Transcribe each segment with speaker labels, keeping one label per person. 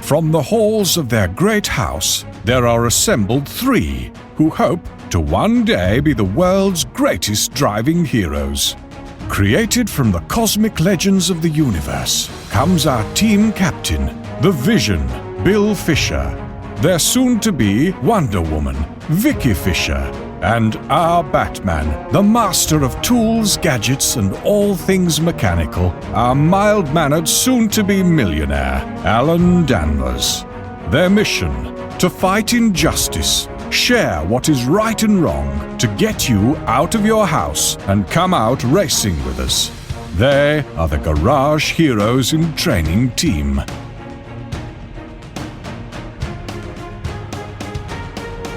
Speaker 1: From the halls of their great house, there are assembled three who hope to one day be the world's greatest driving heroes. Created from the cosmic legends of the universe comes our team captain, the Vision, Bill Fisher, their soon-to-be Wonder Woman, Vicky Fisher, and our Batman, the master of tools, gadgets, and all things mechanical, our mild-mannered soon-to-be millionaire, Alan Danvers. Their mission: to fight injustice, share what is right and wrong, to get you out of your house and come out racing with us. They are the Garage Heroes in Training team.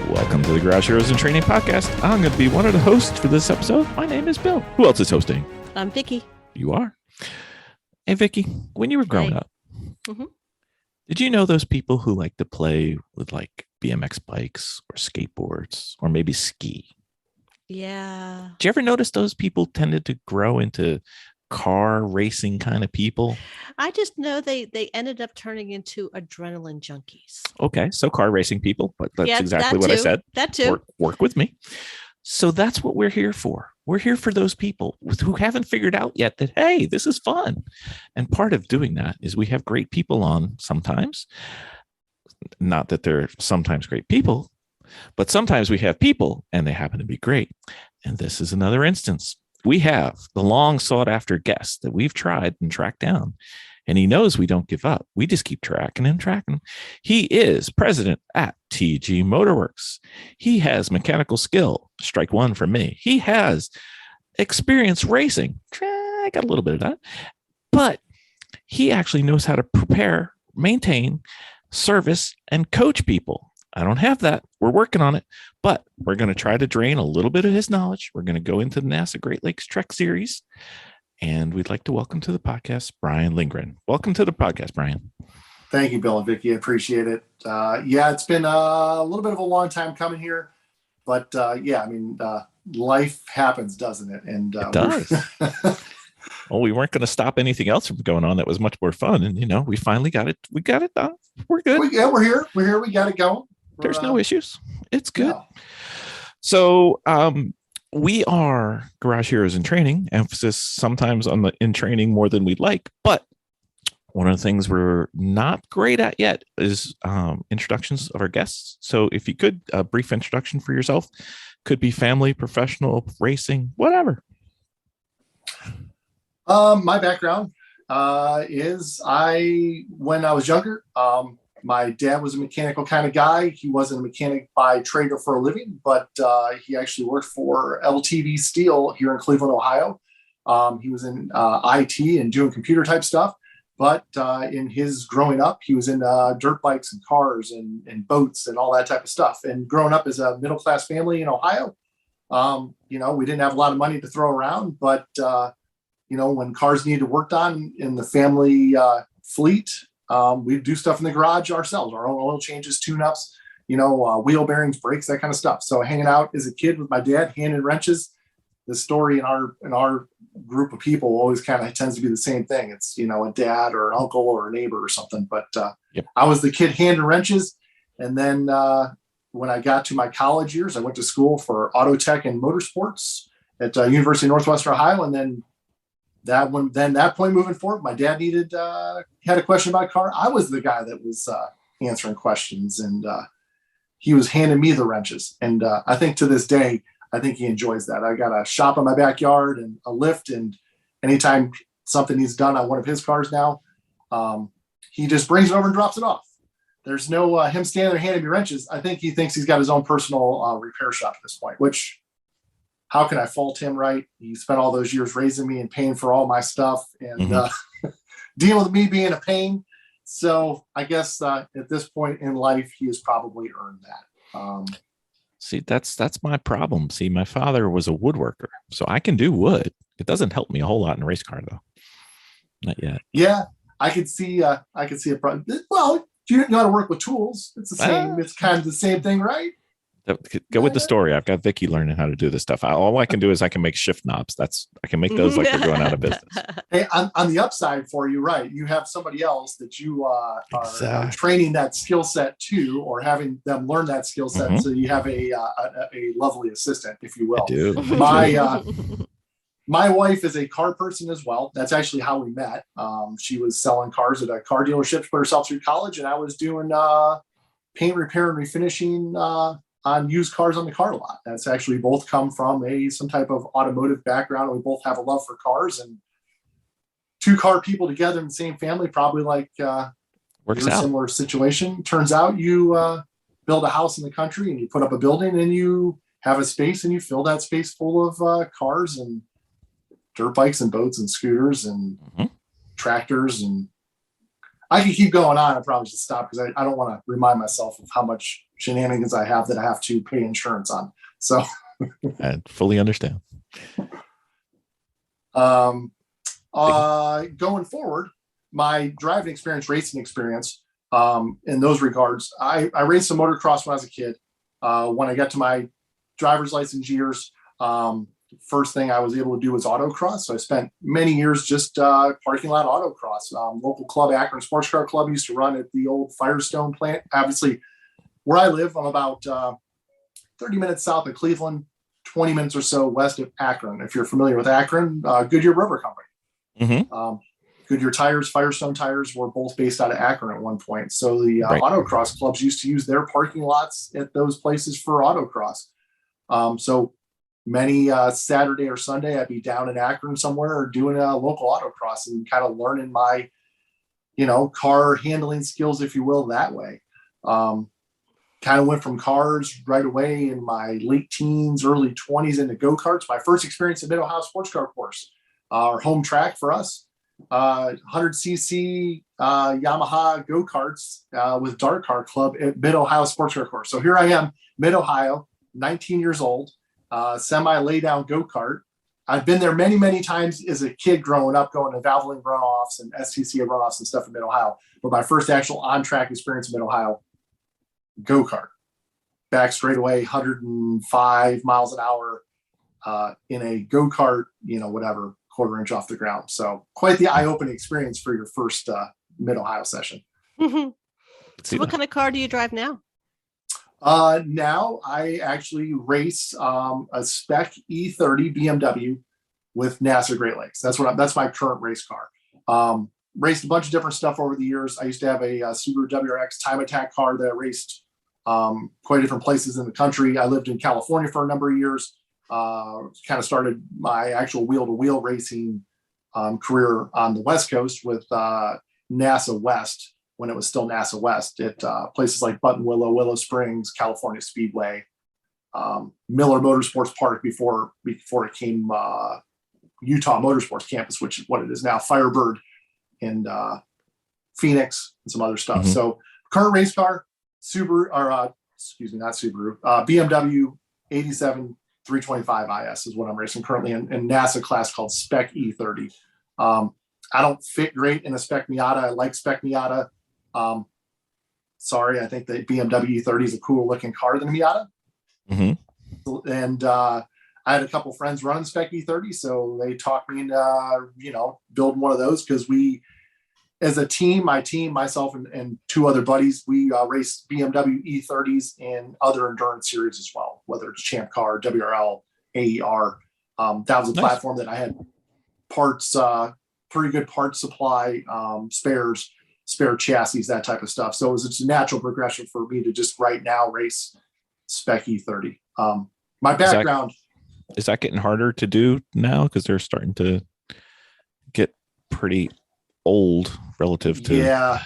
Speaker 2: Welcome to the Garage Heroes in Training podcast. I'm going to be one of the hosts for this episode. My name is Bill. Who else is hosting?
Speaker 3: I'm Vicky.
Speaker 2: You are? Hey, Vicky, when you were growing up, did you know those people who like to play with like BMX bikes or skateboards or maybe ski?
Speaker 3: Yeah.
Speaker 2: Did you ever notice those people tended to grow into car racing kind of people?
Speaker 3: I just know they ended up turning into adrenaline junkies.
Speaker 2: Okay, so car racing people, but that's exactly
Speaker 3: that
Speaker 2: what
Speaker 3: too.
Speaker 2: I said.
Speaker 3: That too.
Speaker 2: Work with me. So that's what we're here for. We're here for those people who haven't figured out yet that, hey, this is fun. And part of doing that is we have great people on sometimes. Not that they're sometimes great people, but sometimes we have people and they happen to be great. And this is another instance. We have the long sought after guest that we've tried and tracked down, and he knows we don't give up. We just keep tracking him. He is president at TG Motorworks. He has mechanical skill, strike one for me. He has experience racing. I got a little bit of that, but he actually knows how to prepare, maintain, service, and coach people. I don't have that. We're working on it, but we're going to try to drain a little bit of his knowledge. We're going to go into the NASA Great Lakes TREC series, and we'd like to welcome to the podcast, Bryan Lingruen. Welcome to the podcast, Bryan.
Speaker 4: Thank you, Bill and Vicky. I appreciate it. It's been a little bit of a long time coming here, but life happens, doesn't it? And
Speaker 2: it does. Well, we weren't going to stop anything else from going on that was much more fun. And, we finally got it. We got it done. We're good.
Speaker 4: We're here. We got it going.
Speaker 2: There's no issues. It's good.
Speaker 4: No.
Speaker 2: So we are Garage Heroes in Training, emphasis sometimes on the in training more than we'd like. But one of the things we're not great at yet is introductions of our guests. So if you could, a brief introduction for yourself. Could be family, professional, racing, whatever.
Speaker 4: My background is when I was younger, my dad was a mechanical kind of guy. He wasn't a mechanic by trade or for a living, but he actually worked for LTV Steel here in Cleveland, Ohio. He was in IT and doing computer type stuff. But in his growing up, he was in dirt bikes and cars and boats and all that type of stuff. And growing up as a middle-class family in Ohio, we didn't have a lot of money to throw around, but when cars needed worked on in the family fleet, we'd do stuff in the garage ourselves, our own oil changes, tune-ups, wheel bearings, brakes, that kind of stuff. So hanging out as a kid with my dad, handing wrenches, the story in our group of people always kind of tends to be the same thing. It's, a dad or an uncle or a neighbor or something. But
Speaker 2: Yep.
Speaker 4: I was the kid handing wrenches. And then when I got to my college years, I went to school for auto tech and motorsports at University of Northwestern Ohio. And then that point moving forward, my dad had a question about a car. I was the guy that was answering questions, and he was handing me the wrenches. And I think to this day, I think he enjoys that. I got a shop in my backyard and a lift, and anytime something he's done on one of his cars now, he just brings it over and drops it off. There's no him standing there handing me wrenches. I think he thinks he's got his own personal repair shop at this point, which, how can I fault him, right? He spent all those years raising me and paying for all my stuff and dealing with me being a pain. So I guess at this point in life, he has probably earned that.
Speaker 2: See, that's my problem. See, my father was a woodworker, so I can do wood. It doesn't help me a whole lot in a race car, though. Not yet.
Speaker 4: Yeah, I could see a problem. Well, you know how to work with tools. It's the same. It's kind of the same thing, right?
Speaker 2: Go with the story. I've got Vicky learning how to do this stuff. All I can do is I can make shift knobs. I can make those like they're going out of business.
Speaker 4: Hey, on the upside for you, right? You have somebody else that you are training that skill set to, or having them learn that skill set.
Speaker 2: Mhm.
Speaker 4: So you have a lovely assistant, if you will.
Speaker 2: I do.
Speaker 4: My wife is a car person as well. That's actually how we met. She was selling cars at a car dealership, put herself through college, and I was doing paint repair and refinishing on used cars on the car lot. That's actually both come from some type of automotive background. We both have a love for cars, and two car people together in the same family, probably like
Speaker 2: Works
Speaker 4: your
Speaker 2: out.
Speaker 4: similar situation. Turns out you build a house in the country and you put up a building and you have a space and you fill that space full of cars and dirt bikes and boats and scooters and tractors. And I can keep going on. I probably should stop because I don't want to remind myself of how much shenanigans I have that I have to pay insurance on. So
Speaker 2: I fully understand.
Speaker 4: Going forward, my driving experience, racing experience, in those regards, I raced some motocross when I was a kid. When I got to my driver's license years, first thing I was able to do was autocross. So I spent many years just parking lot autocross. Local club, Akron Sports Car Club, used to run at the old Firestone plant. Obviously, where I live, I'm about 30 minutes south of Cleveland, 20 minutes or so west of Akron. If you're familiar with Akron, Goodyear Rubber Company. Goodyear tires, Firestone tires were both based out of Akron at one point. So the autocross clubs used to use their parking lots at those places for autocross. So many Saturday or Sunday, I'd be down in Akron somewhere or doing a local autocross and kind of learning my, car handling skills, if you will, that way. Kind of went from cars right away in my late teens, early 20s into go-karts. My first experience at Mid-Ohio Sports Car Course, our home track for us, 100cc Yamaha go-karts with Dart Car Club at Mid-Ohio Sports Car Course. So here I am, Mid-Ohio, 19 years old, semi-lay-down go-kart. I've been there many, many times as a kid growing up, going to Valvoline runoffs and STCA runoffs and stuff in Mid-Ohio. But my first actual on-track experience in Mid-Ohio, go-kart, back straight away, 105 miles an hour in a go-kart, whatever, quarter inch off the ground. So quite the eye-opening experience for your first Mid-Ohio session.
Speaker 3: So what kind of car do you drive now?
Speaker 4: Now I actually race a Spec E30 BMW with NASA Great Lakes. That's my current race car. Raced a bunch of different stuff over the years. I used to have a Subaru WRX Time Attack car that I raced quite different places in the country. I lived in California for a number of years. Kind of started my actual wheel-to-wheel racing career on the West Coast with NASA West, when it was still NASA West, at places like Buttonwillow, Willow Springs, California Speedway, Miller Motorsports Park before it came Utah Motorsports Campus, which is what it is now, Firebird, and Phoenix, and some other stuff. So current race car, not Subaru, BMW 87 325 IS is what I'm racing currently in NASA class called Spec E30. I don't fit great in a Spec Miata. I like Spec Miata. Sorry, I think the BMW E30 is a cooler looking car than a Miata. And I had a couple friends running Spec E30, so they talked me into building one of those, because we, as a team, myself and two other buddies, we race BMW E30s and other endurance series as well, whether it's Champ Car, WRL, AER. That was a platform that I had parts, pretty good parts supply, spares, spare chassis, that type of stuff. So it was just a natural progression for me to just right now race Spec E30. My background.
Speaker 2: Is that getting harder to do now? Because they're starting to get pretty old relative to,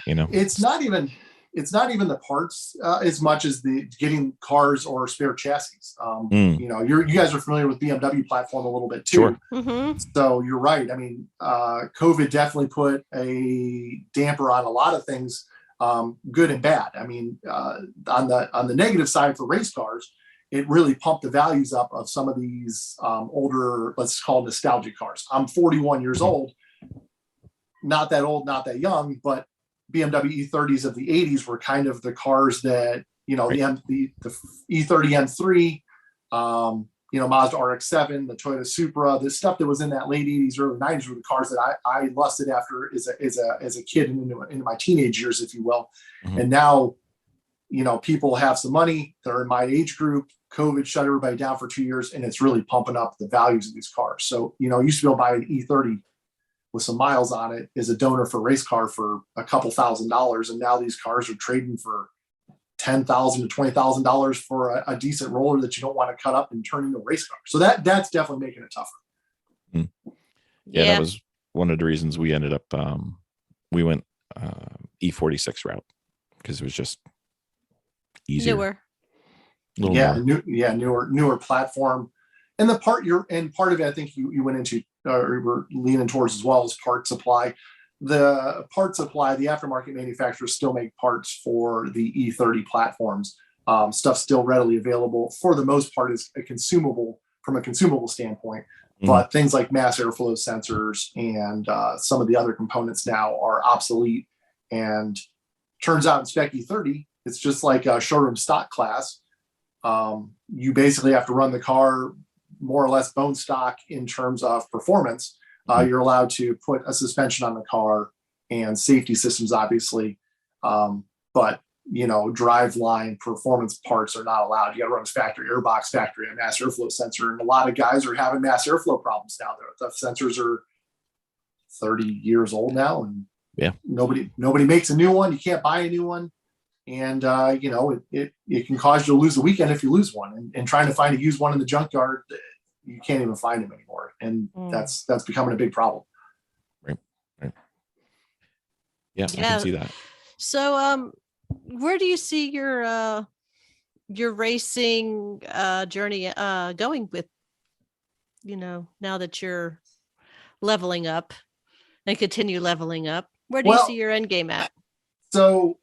Speaker 4: it's not even the parts as much as the getting cars or spare chassis. You guys are familiar with BMW platform a little bit too.
Speaker 2: Sure.
Speaker 4: So you're right. I mean, COVID definitely put a damper on a lot of things, good and bad. I mean, on the negative side for race cars, it really pumped the values up of some of these older, let's call nostalgic cars. I'm 41 years old. Not that old, not that young, but BMW E30s of the 80s were kind of the cars that the E30 M3, Mazda RX-7, the Toyota Supra, the stuff that was in that late 80s, early 90s were the cars that I lusted after as a kid and into my teenage years, if you will.
Speaker 2: Mhm.
Speaker 4: And now, people have some money. They're in my age group. COVID shut everybody down for 2 years, and it's really pumping up the values of these cars. So, I used to be able to buy an E30 with some miles on it as a donor for a race car for a couple $1,000s. And now these cars are trading for $10,000 to $20,000 for a decent roller that you don't want to cut up and turn into a race car. So that's definitely making it tougher.
Speaker 2: Yeah, that was one of the reasons we ended up, we went E46 route because it was just easier.
Speaker 3: Newer.
Speaker 4: Newer platform. And part of it, I think you went into, or were leaning towards as well, as part supply. The part supply, the aftermarket manufacturers still make parts for the E30 platforms. Stuff still readily available. For the most part, is from a consumable standpoint. Mm-hmm. But things like mass airflow sensors and some of the other components now are obsolete. And turns out in Spec E30, it's just like a showroom stock class. You basically have to run the car more or less bone stock in terms of performance. You're allowed to put a suspension on the car and safety systems, obviously. But, driveline performance parts are not allowed. You got to run a factory airbox, factory a mass airflow sensor. And a lot of guys are having mass airflow problems now. The sensors are 30 years old now, and nobody makes a new one. You can't buy a new one. And, it can cause you to lose a weekend if you lose one. And trying to find a used one in the junkyard, you can't even find them anymore. And that's becoming a big problem.
Speaker 2: Right. Yeah, I can see that.
Speaker 3: So, where do you see your racing journey going with, now that you're leveling up and continue leveling up? Where do you see your end game at?
Speaker 4: So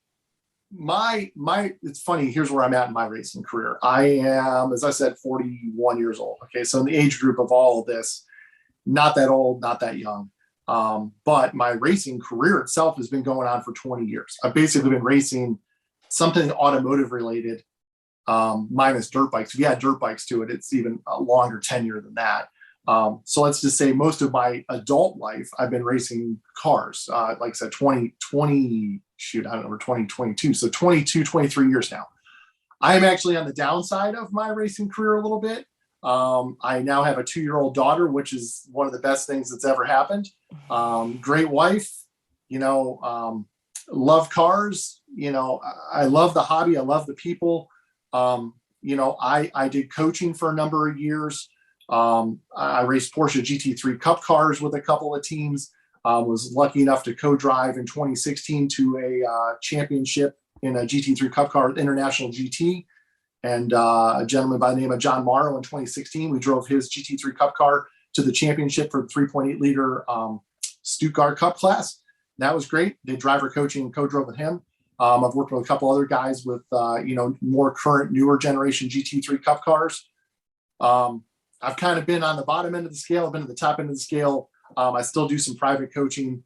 Speaker 4: it's funny, here's where I'm at in my racing career. I am, as I said, 41 years old. Okay. So in the age group of all of this, not that old, not that young. But my racing career itself has been going on for 20 years. I've basically been racing something automotive related, minus dirt bikes. If you add dirt bikes to it, it's even a longer tenure than that. So let's just say most of my adult life, I've been racing cars, like I said, 2022. So 22, 23 years now. I am actually on the downside of my racing career a little bit. I now have a 2-year-old daughter, which is one of the best things that's ever happened. Great wife, love cars. I love the hobby. I love the people. I did coaching for a number of years. I raced Porsche GT3 Cup cars with a couple of teams. Was lucky enough to co-drive in 2016 to a championship in a GT3 Cup car with International GT. And a gentleman by the name of John Morrow in 2016, we drove his GT3 Cup car to the championship for the 3.8 liter Stuttgart Cup class. That was great. Did driver coaching and co-drove with him. I've worked with a couple other guys with, more current, newer generation GT3 Cup cars. I've kind of been on the bottom end of the scale. I've been at the top end of the scale. I still do some private coaching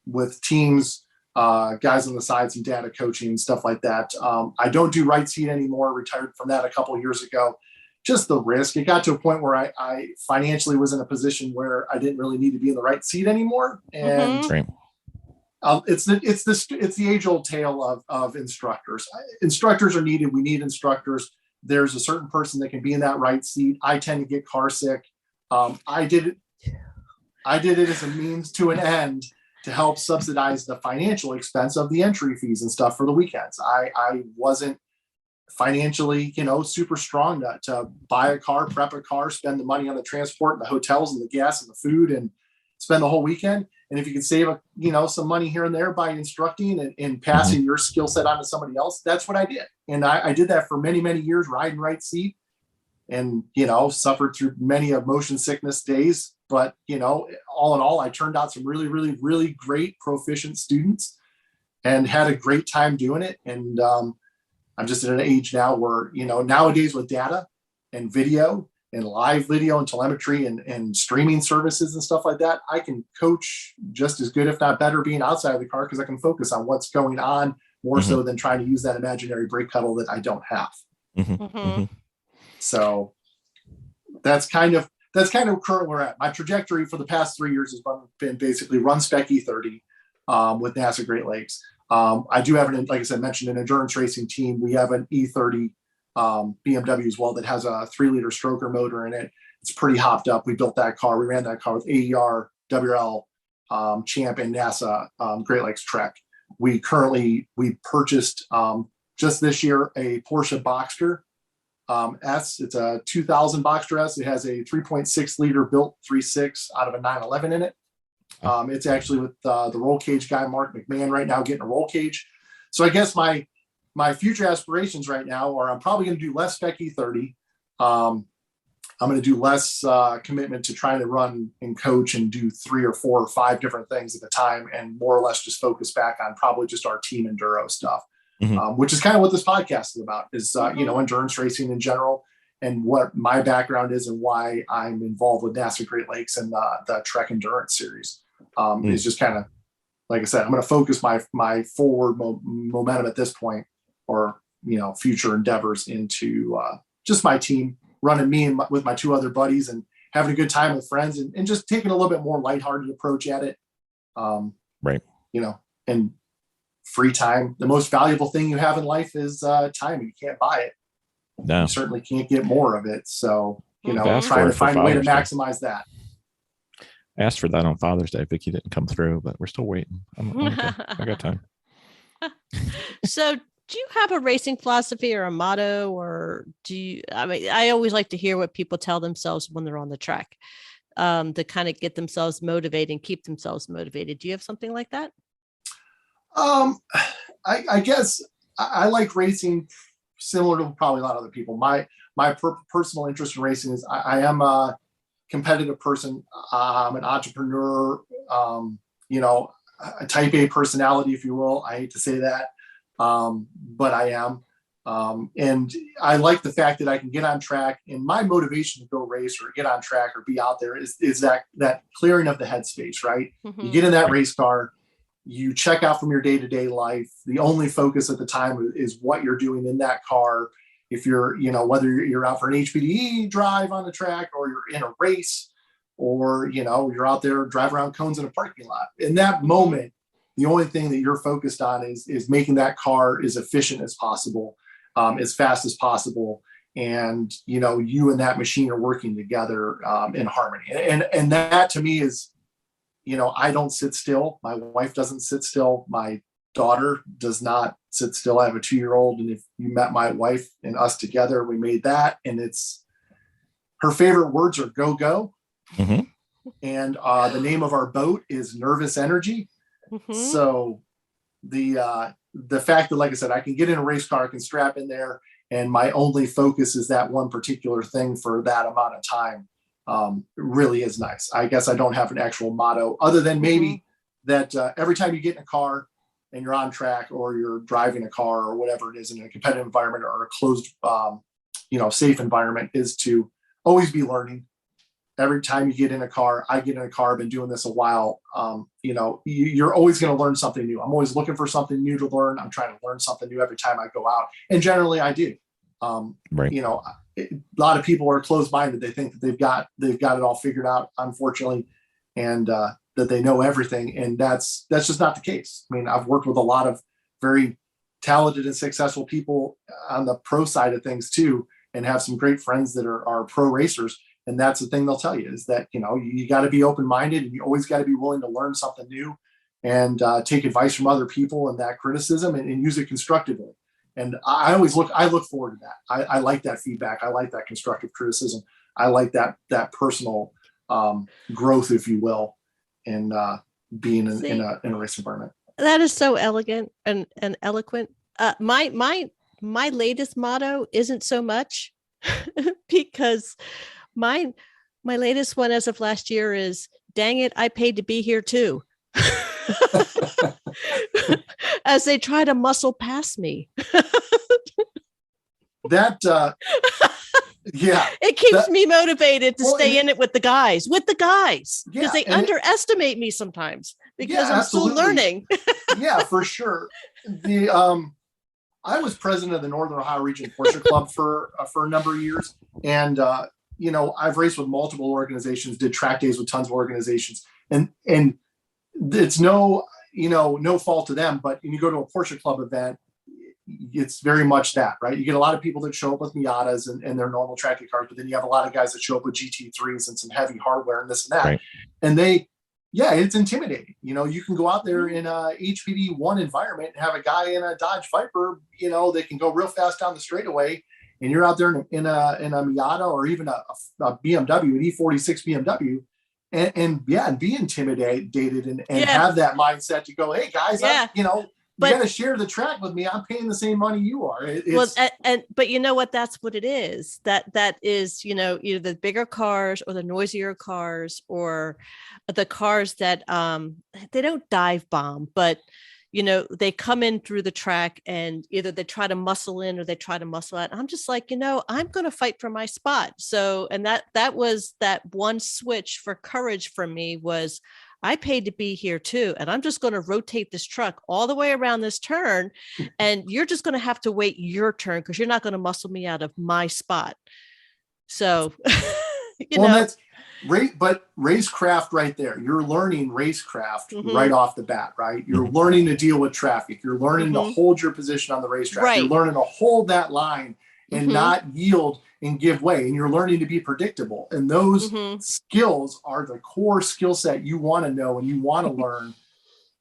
Speaker 4: with teams, guys on the side, some data coaching, stuff like that. I don't do right seat anymore. Retired from that a couple of years ago. Just the risk. It got to a point where I financially was in a position where I didn't really need to be in the right seat anymore. And it's the age old tale of instructors. Instructors are needed. We need instructors. There's a certain person that can be in that right seat. I tend to get car sick. I did it as a means to an end to help subsidize the financial expense of the entry fees and stuff for the weekends. I wasn't financially, super strong to buy a car, prep a car, spend the money on the transport and the hotels and the gas and the food and spend the whole weekend. And if you can save, some money here and there by instructing and passing your skill set on to somebody else, that's what I did. And I did that for many, many years, riding right seat and, suffered through many of motion sickness days. But, all in all, I turned out some really, really, really great proficient students and had a great time doing it. And I'm just at an age now where, nowadays with data and video and live video and telemetry and streaming services and stuff like that, I can coach just as good, if not better, being outside of the car because I can focus on what's going on more so than trying to use that imaginary brake pedal that I don't have. So that's kind of currently where we're at. My trajectory for the past 3 years has been basically run spec E30 with NASA Great Lakes. I do have like I said, mentioned an endurance racing team. We have an E30 BMW as well that has a 3-liter stroker motor in it. It's pretty hopped up. We built that car. We ran that car with AER, WRL, Champ, and NASA Great Lakes TREC. We purchased just this year a Porsche Boxster S. It's a 2000 Boxster S. It has a 3.6 liter built 3.6 out of a 911 in it. It's actually with the roll cage guy, Mark McMahon, right now getting a roll cage. So I guess my future aspirations right now are I'm probably going to do less spec E30. I'm going to do less commitment to trying to run and coach and do 3 or 4 or 5 different things at a time, and more or less just focus back on probably just our team enduro stuff, which is kind of what this podcast is about, is, endurance racing in general and what my background is and why I'm involved with NASA Great Lakes and the TREC Endurance series. Is just kind of, like I said, I'm going to focus my forward momentum at this point, or, future endeavors into just my team, running me and with my 2 other buddies and having a good time with friends and just taking a little bit more lighthearted approach at it.
Speaker 2: Right.
Speaker 4: And free time. The most valuable thing you have in life is time. You can't buy it.
Speaker 2: No.
Speaker 4: You certainly can't get more of it. So,
Speaker 2: Ask
Speaker 4: trying
Speaker 2: for
Speaker 4: to find a way to
Speaker 2: Father's Day.
Speaker 4: maximize that.
Speaker 2: I asked for that on Father's Day. Vicky didn't come through, but we're still waiting. I'm okay. I got time.
Speaker 3: So do you have a racing philosophy or a motto, or I always like to hear what people tell themselves when they're on the track, to kind of get themselves motivated and keep themselves motivated. Do you have something like that?
Speaker 4: I guess I like racing similar to probably a lot of other people. My personal interest in racing is I am a competitive person. I'm an entrepreneur, a type A personality, if you will. I hate to say that. But I am. And I like the fact that I can get on track, and my motivation to go race or get on track or be out there is that clearing of the headspace, right? You get in that race car, you check out from your day-to-day life. The only focus at the time is what you're doing in that car. If you're, whether you're out for an HPDE drive on the track, or you're in a race, or, you're out there driving around cones in a parking lot. In that moment, the only thing that you're focused on is making that car as efficient as possible, as fast as possible. And, you and that machine are working together in harmony. And that to me is, I don't sit still. My wife doesn't sit still. My daughter does not sit still. I have a 2-year-old. And if you met my wife and us together, we made that. And her favorite words are go, go. And the name of our boat is Nervous Energy. So the fact that, like I said, I can get in a race car, I can strap in there, and my only focus is that one particular thing for that amount of time, really is nice. I guess I don't have an actual motto other than maybe that every time you get in a car and you're on track, or you're driving a car, or whatever it is in a competitive environment or a closed, safe environment, is to always be learning. Every time you get in a car, I get in a car, I've been doing this a while. You're always going to learn something new. I'm always looking for something new to learn. I'm trying to learn something new every time I go out. And generally I do.
Speaker 2: Right.
Speaker 4: A lot of people are closed-minded. They think that they've got it all figured out, unfortunately, and that they know everything. And that's just not the case. I mean, I've worked with a lot of very talented and successful people on the pro side of things too, and have some great friends that are pro racers. And that's the thing they'll tell you, is that, you got to be open-minded, and you always got to be willing to learn something new, and take advice from other people and that criticism, and use it constructively. And I look forward to that. I like that feedback. I like that constructive criticism. I like that personal growth, if you will, in being in a race environment.
Speaker 3: That is so elegant and eloquent. My latest motto isn't so much because my latest one as of last year is, dang it, I paid to be here too. As they try to muscle past me. It keeps me motivated to stay in it with the guys, because they underestimate me sometimes. because
Speaker 4: Yeah,
Speaker 3: I'm still
Speaker 4: absolutely.
Speaker 3: learning.
Speaker 4: Yeah, for sure. I was president of the Northern Ohio Region Porsche Club for a number of years, and I've raced with multiple organizations, did track days with tons of organizations, and it's no fault to them, but when you go to a Porsche Club event, it's very much that, right? You get a lot of people that show up with Miatas and their normal track day cars, but then you have a lot of guys that show up with GT3s and some heavy hardware and this and that,
Speaker 2: Right.
Speaker 4: and it's intimidating. You can go out there in a HPDE 1 environment and have a guy in a Dodge Viper, they can go real fast down the straightaway, and you're out there in a Miata or even a BMW, an E46 BMW, and be intimidated and have that mindset to go, hey guys, you got to share the track with me. I'm paying the same money you are.
Speaker 3: But you know what? That's what it is. That is, either the bigger cars or the noisier cars or the cars that they don't dive bomb, but they come in through the track and either they try to muscle in or they try to muscle out. I'm just like, I'm going to fight for my spot. So, and that was that one switch for courage for me was I paid to be here too. And I'm just going to rotate this truck all the way around this turn. And you're just going to have to wait your turn because you're not going to muscle me out of my spot. So,
Speaker 4: that's but racecraft right there. You're learning racecraft right off the bat, right? You're learning to deal with traffic. You're learning to hold your position on the racetrack.
Speaker 3: Right.
Speaker 4: You're learning to hold that line and not yield and give way. And you're learning to be predictable. And those skills are the core skill set you want to know and you want to learn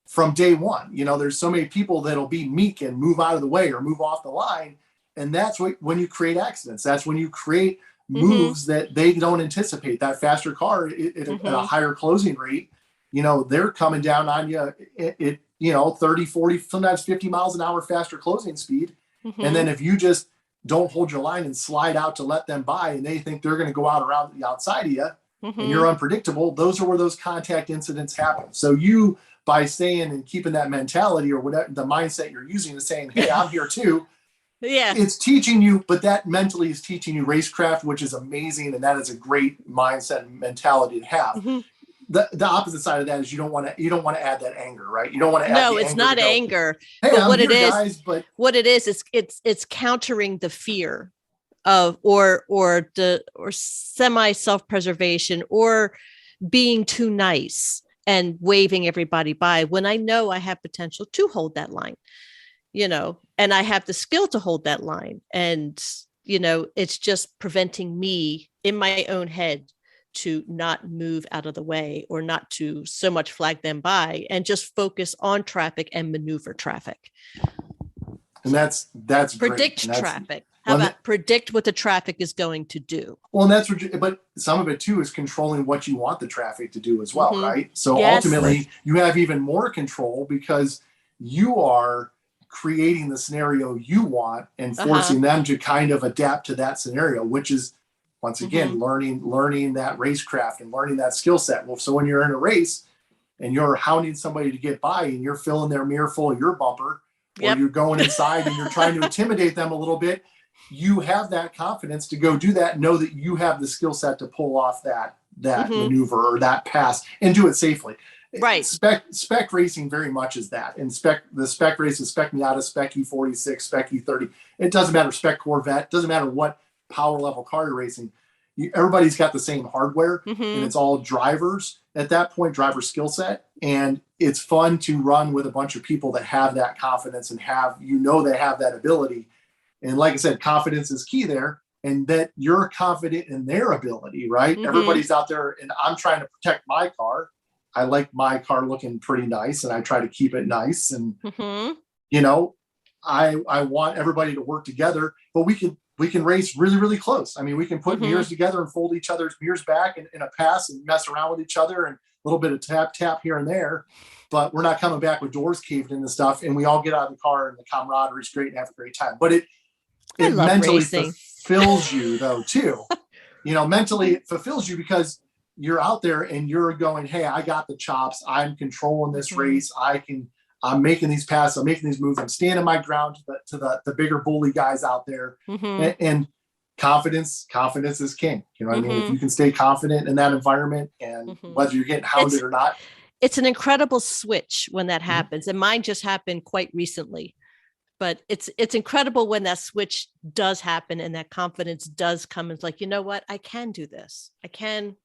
Speaker 4: from day one. There's so many people that'll be meek and move out of the way or move off the line. And that's when you create accidents. That's when you create moves that they don't anticipate. That faster car at a higher closing rate, they're coming down on you at 30, 40, sometimes 50 miles an hour faster closing speed. And then if you just don't hold your line and slide out to let them by and they think they're going to go out around the outside of you and you're unpredictable, those are where those contact incidents happen. So you, by staying and keeping that mentality or whatever the mindset you're using is saying, hey, I'm here too.
Speaker 3: Yeah,
Speaker 4: it's teaching you, but that mentally is teaching you racecraft, which is amazing. And that is a great mindset and mentality to have. The opposite side of that is you don't want to add that anger, right? You don't want to add
Speaker 3: no, it's not anger.
Speaker 4: Hey,
Speaker 3: but
Speaker 4: what it is,
Speaker 3: what it is it's countering the fear of or semi self-preservation or being too nice and waving everybody by when I know I have potential to hold that line, and I have the skill to hold that line. And, it's just preventing me in my own head to not move out of the way or not to so much flag them by and just focus on traffic and maneuver traffic.
Speaker 4: And that's
Speaker 3: predict
Speaker 4: great.
Speaker 3: Traffic. How about predict what the traffic is going to do?
Speaker 4: Well, and but some of it too is controlling what you want the traffic to do as well, right? So ultimately you have even more control because you are creating the scenario you want and forcing them to kind of adapt to that scenario, which is once again learning that racecraft and learning that skill set. Well, so when you're in a race and you're hounding somebody to get by and you're filling their mirror full of your bumper, or you're going inside and you're trying to intimidate them a little bit, you have that confidence to go do that and know that you have the skill set to pull off that maneuver or that pass and do it safely.
Speaker 3: Right.
Speaker 4: Spec racing very much is that. And the spec races, spec Miata, spec E46, spec E30. It doesn't matter, spec Corvette, doesn't matter what power level car you're racing. Everybody's got the same hardware and it's all drivers at that point, driver skill set. And it's fun to run with a bunch of people that have that confidence and they have that ability. And like I said, confidence is key there, and that you're confident in their ability, right? Everybody's out there and I'm trying to protect my car. I like my car looking pretty nice and I try to keep it nice. And, I want everybody to work together, but we can race really, really close. I mean, we can put mirrors together and fold each other's mirrors back in a pass and mess around with each other and a little bit of tap here and there, but we're not coming back with doors caved in and stuff. And we all get out of the car and the camaraderie is great and have a great time. But it mentally fulfills you though, too. Mentally it fulfills you because you're out there and you're going, hey, I got the chops. I'm controlling this race. I'm making these passes. I'm making these moves. I'm standing my ground to the bigger bully guys out there. And confidence is king. You know what I mean? If you can stay confident in that environment and whether you're getting hounded or not.
Speaker 3: it's an incredible switch when that happens. And mine just happened quite recently. But it's incredible when that switch does happen and that confidence does come. It's like, you know what? I can do this. I can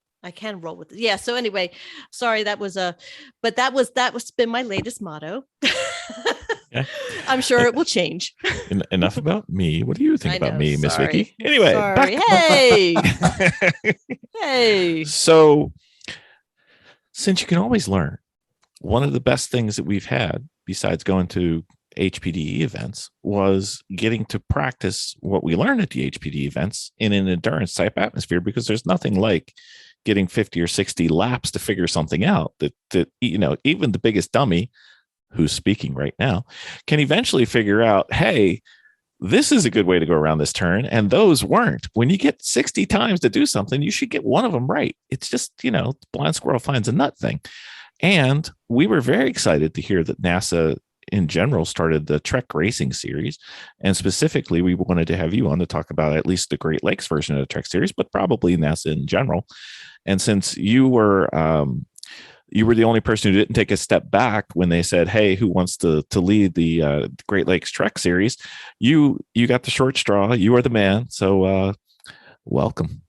Speaker 3: roll with it. Yeah. So anyway, sorry, but that's been my latest motto.
Speaker 2: Yeah.
Speaker 3: I'm sure it will change.
Speaker 2: Enough about me. What do you think about me, Miss
Speaker 3: sorry.
Speaker 2: Vicky? Anyway,
Speaker 3: Sorry. Hey.
Speaker 2: So, since you can always learn, one of the best things that we've had, besides going to HPDE events, was getting to practice what we learned at the HPDE events in an endurance type atmosphere, because there's nothing like getting 50 or 60 laps to figure something out that even the biggest dummy who's speaking right now can eventually figure out, hey, this is a good way to go around this turn. And those weren't. When you get 60 times to do something, you should get one of them right. It's just, blind squirrel finds a nut thing. And we were very excited to hear that NASA in general started the TREC Racing series. And specifically, we wanted to have you on to talk about at least the Great Lakes version of the TREC series, but probably NASA in general. And since you were the only person who didn't take a step back when they said, hey, who wants to lead the Great Lakes TREC series, you got the short straw. You are the man. So welcome.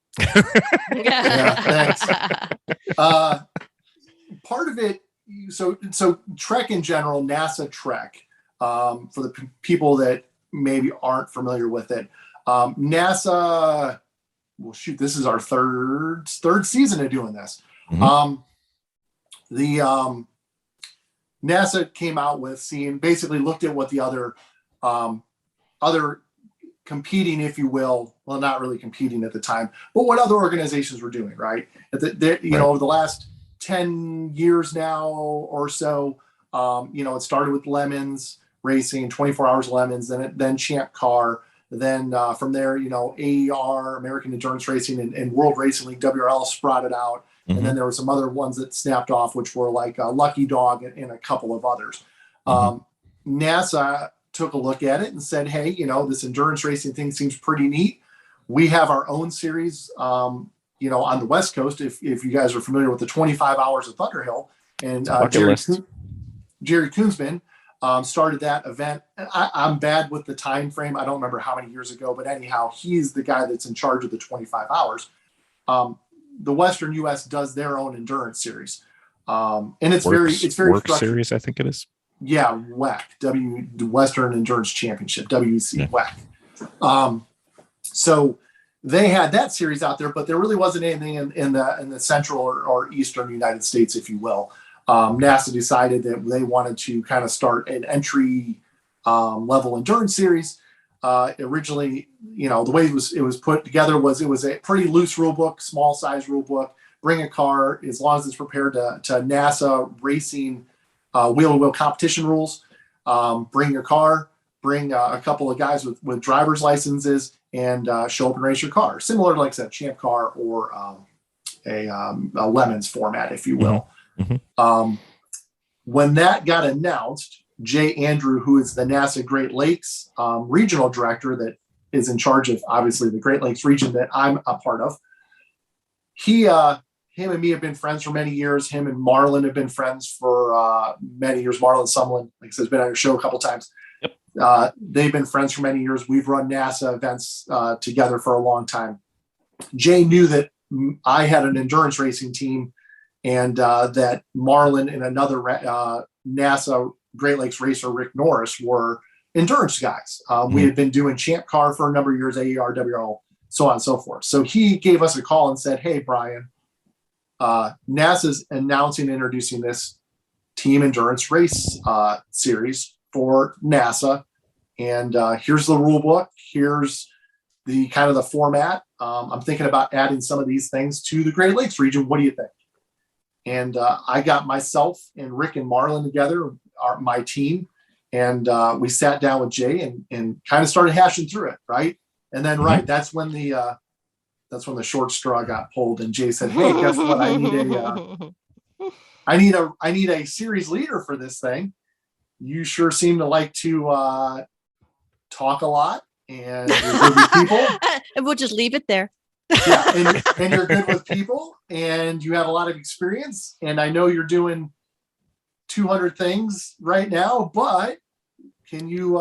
Speaker 4: Yeah, thanks. Part of it, so TREC in general, NASA TREC, for the people that maybe aren't familiar with it, NASA, well, shoot, this is our third season of doing this. Mm-hmm. NASA came out with basically looked at what the other competing, if you will, well, not really competing at the time, but what other organizations were doing, right? Over the last 10 years now or so, it started with Lemons Racing, 24 Hours Lemons, then Champ Car, then from there, AER, American Endurance Racing, and World Racing League, WRL, sprouted out. Mm-hmm. And then there were some other ones that snapped off, which were like Lucky Dog and a couple of others. Mm-hmm. NASA took a look at it and said, hey, this endurance racing thing seems pretty neat. We have our own series, on the West Coast, if you guys are familiar with the 25 Hours of Thunderhill. And Jerry Koonsman started that event. I'm bad with the time frame. I don't remember how many years ago, but anyhow, he's the guy that's in charge of the 25 hours. The Western U.S. does their own endurance series, and it's very
Speaker 2: work series. I think it is.
Speaker 4: Yeah, WEC, the Western Endurance Championship, WEC, WEC. So they had that series out there, but there really wasn't anything in the central or eastern United States, if you will. NASA decided that they wanted to kind of start an entry level endurance series. Originally, the way it was put together was it was a pretty loose rule book, small size rule book. Bring a car as long as it's prepared to NASA racing wheel-to-wheel competition rules. Bring your car, bring a couple of guys with driver's licenses, and show up and race your car. Similar to, like I said, Champ Car or a Lemons format, if you will. Mm-hmm. When that got announced, Jay Andrew, who is the NASA Great Lakes regional director that is in charge of, obviously, the Great Lakes region that I'm a part of, him and me have been friends for many years. Him and Marlon have been friends for many years. Marlon Sumlin, like I said, has been on your show a couple times. Yep. They've been friends for many years. We've run NASA events together for a long time. Jay knew that I had an endurance racing team, and that Marlon and another NASA Great Lakes racer, Rick Norris, were endurance guys. We had been doing Champ Car for a number of years, AER, WRL, so on and so forth. So he gave us a call and said, hey, Bryan, NASA's announcing and introducing this team endurance race series for NASA. And here's the rule book. Here's the kind of the format. I'm thinking about adding some of these things to the Great Lakes region. What do you think? And I got myself and Rick and Marlon together, my team, and we sat down with Jay and kind of started hashing through it, right? And then, that's when the short straw got pulled, and Jay said, "Hey, guess what? I need a series leader for this thing. You sure seem to like to talk a lot, and you're good with people."
Speaker 3: And we'll just leave it there.
Speaker 4: Yeah, and you're good with people, and you have a lot of experience, and I know you're doing 200 things right now, but can you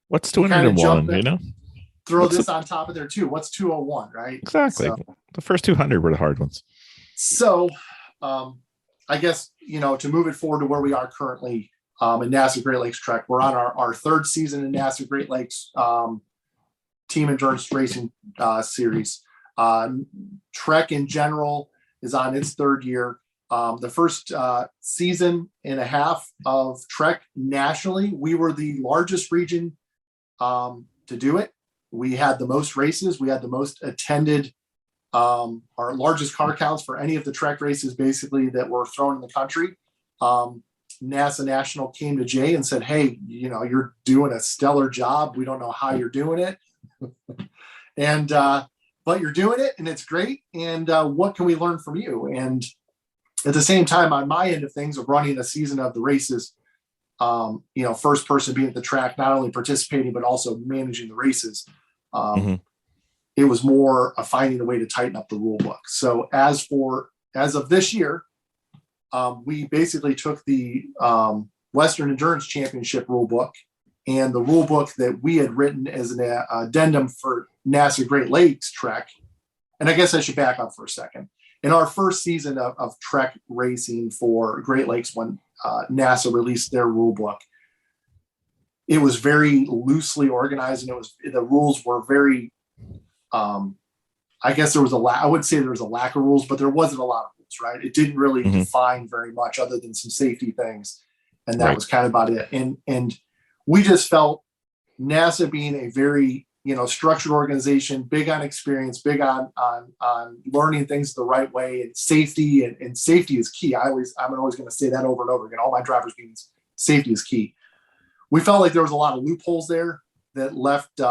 Speaker 2: what's
Speaker 4: kind of
Speaker 2: 201, you know?
Speaker 4: throw
Speaker 2: What's
Speaker 4: this on top of there too? What's 201, right?
Speaker 2: Exactly.
Speaker 4: So,
Speaker 2: The first 200 were the hard ones.
Speaker 4: So, I guess, to move it forward to where we are currently in NASA Great Lakes Trek, we're on our third season in NASA Great Lakes Team Endurance Racing Series. Trek in general is on its third year. The first season and a half of Trek nationally, we were the largest region to do it. We had the most races. We had the most attended, our largest car counts for any of the Trek races, basically, that were thrown in the country. NASA National came to Jay and said, hey, you're doing a stellar job. We don't know how you're doing it. And, but you're doing it and it's great. And what can we learn from you? And at the same time, on my end of things of running a season of the races, first person being at the track, not only participating, but also managing the races. It was more of finding a way to tighten up the rule book. So as of this year, we basically took the Western Endurance Championship rule book and the rule book that we had written as an addendum for NASA Great Lakes Trek. And I guess I should back up for a second. In our first season of Trek racing for Great Lakes, when NASA released their rule book, it was very loosely organized, and the rules were very, I guess there was I would say there was a lack of rules, but there wasn't a lot of rules, right? It didn't really define very much other than some safety things. And that was kind of about it. And we just felt NASA being a very, structured organization, big on experience, big on learning things the right way, and safety, and safety is key. I'm always going to say that over and over again. All my drivers means safety is key. We felt like there was a lot of loopholes there that left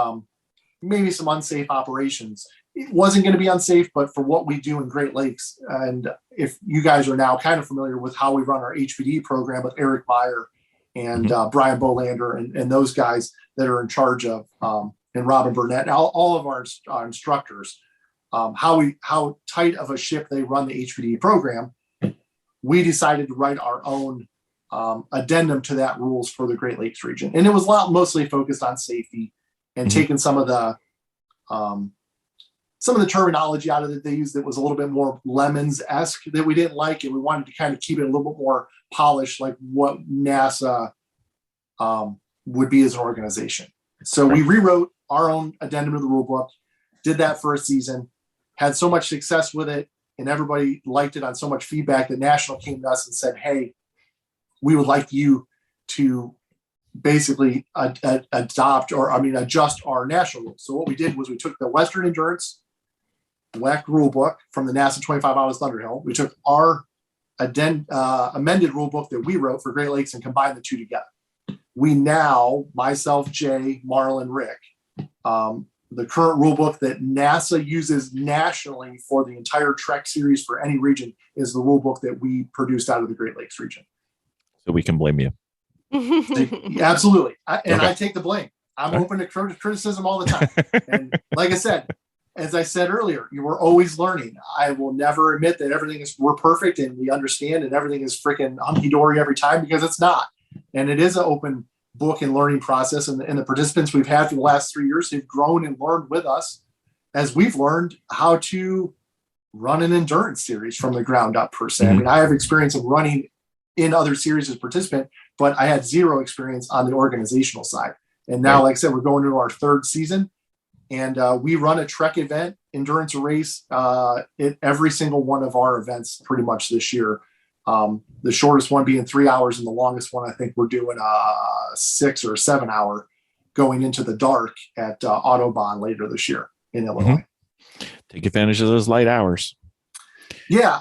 Speaker 4: maybe some unsafe operations. It wasn't going to be unsafe, but for what we do in Great Lakes, and if you guys are now kind of familiar with how we run our HPDE program with Eric Meyer and Brian Bolander and those guys that are in charge of, and Robin Burnett, and all of our instructors, how tight of a ship they run the HPDE program, we decided to write our own addendum to that rules for the Great Lakes region. And it was mostly focused on safety and taking some of the terminology out of it they used that was a little bit more Lemons-esque that we didn't like. And we wanted to kind of keep it a little bit more polished, like what NASA would be as an organization. So we rewrote our own addendum to the rule book, did that for a season, had so much success with it, and everybody liked it on so much feedback that National came to us and said, hey, we would like you to basically adjust our national rules. So what we did was we took the Western Endurance WEC rule book from the NASA 25 Hours Thunderhill. We took our amended rule book that we wrote for Great Lakes and combined the two together. We now, myself, Jay, Marlon, Rick, the current rule book that NASA uses nationally for the entire Trek series for any region is the rule book that we produced out of the Great Lakes region.
Speaker 2: So we can blame you.
Speaker 4: Absolutely. I take the blame. I'm open to criticism all the time. And like I said, as I said earlier, you were always learning. I will never admit that we're perfect and we understand and everything is freaking hunky-dory every time, because it's not. And it is an open book and learning process. And the participants we've had for the last 3 years have grown and learned with us as we've learned how to run an endurance series from the ground up, per se. I mean, I have experience of running in other series as a participant, but I had zero experience on the organizational side. And now, like I said, we're going into our third season, and we run a Trek event, endurance race, at every single one of our events pretty much this year. The shortest one being 3 hours, and the longest one, I think we're doing a 6 or 7 hour going into the dark at Autobahn later this year in Illinois.
Speaker 2: Take advantage of those light hours.
Speaker 4: Yeah.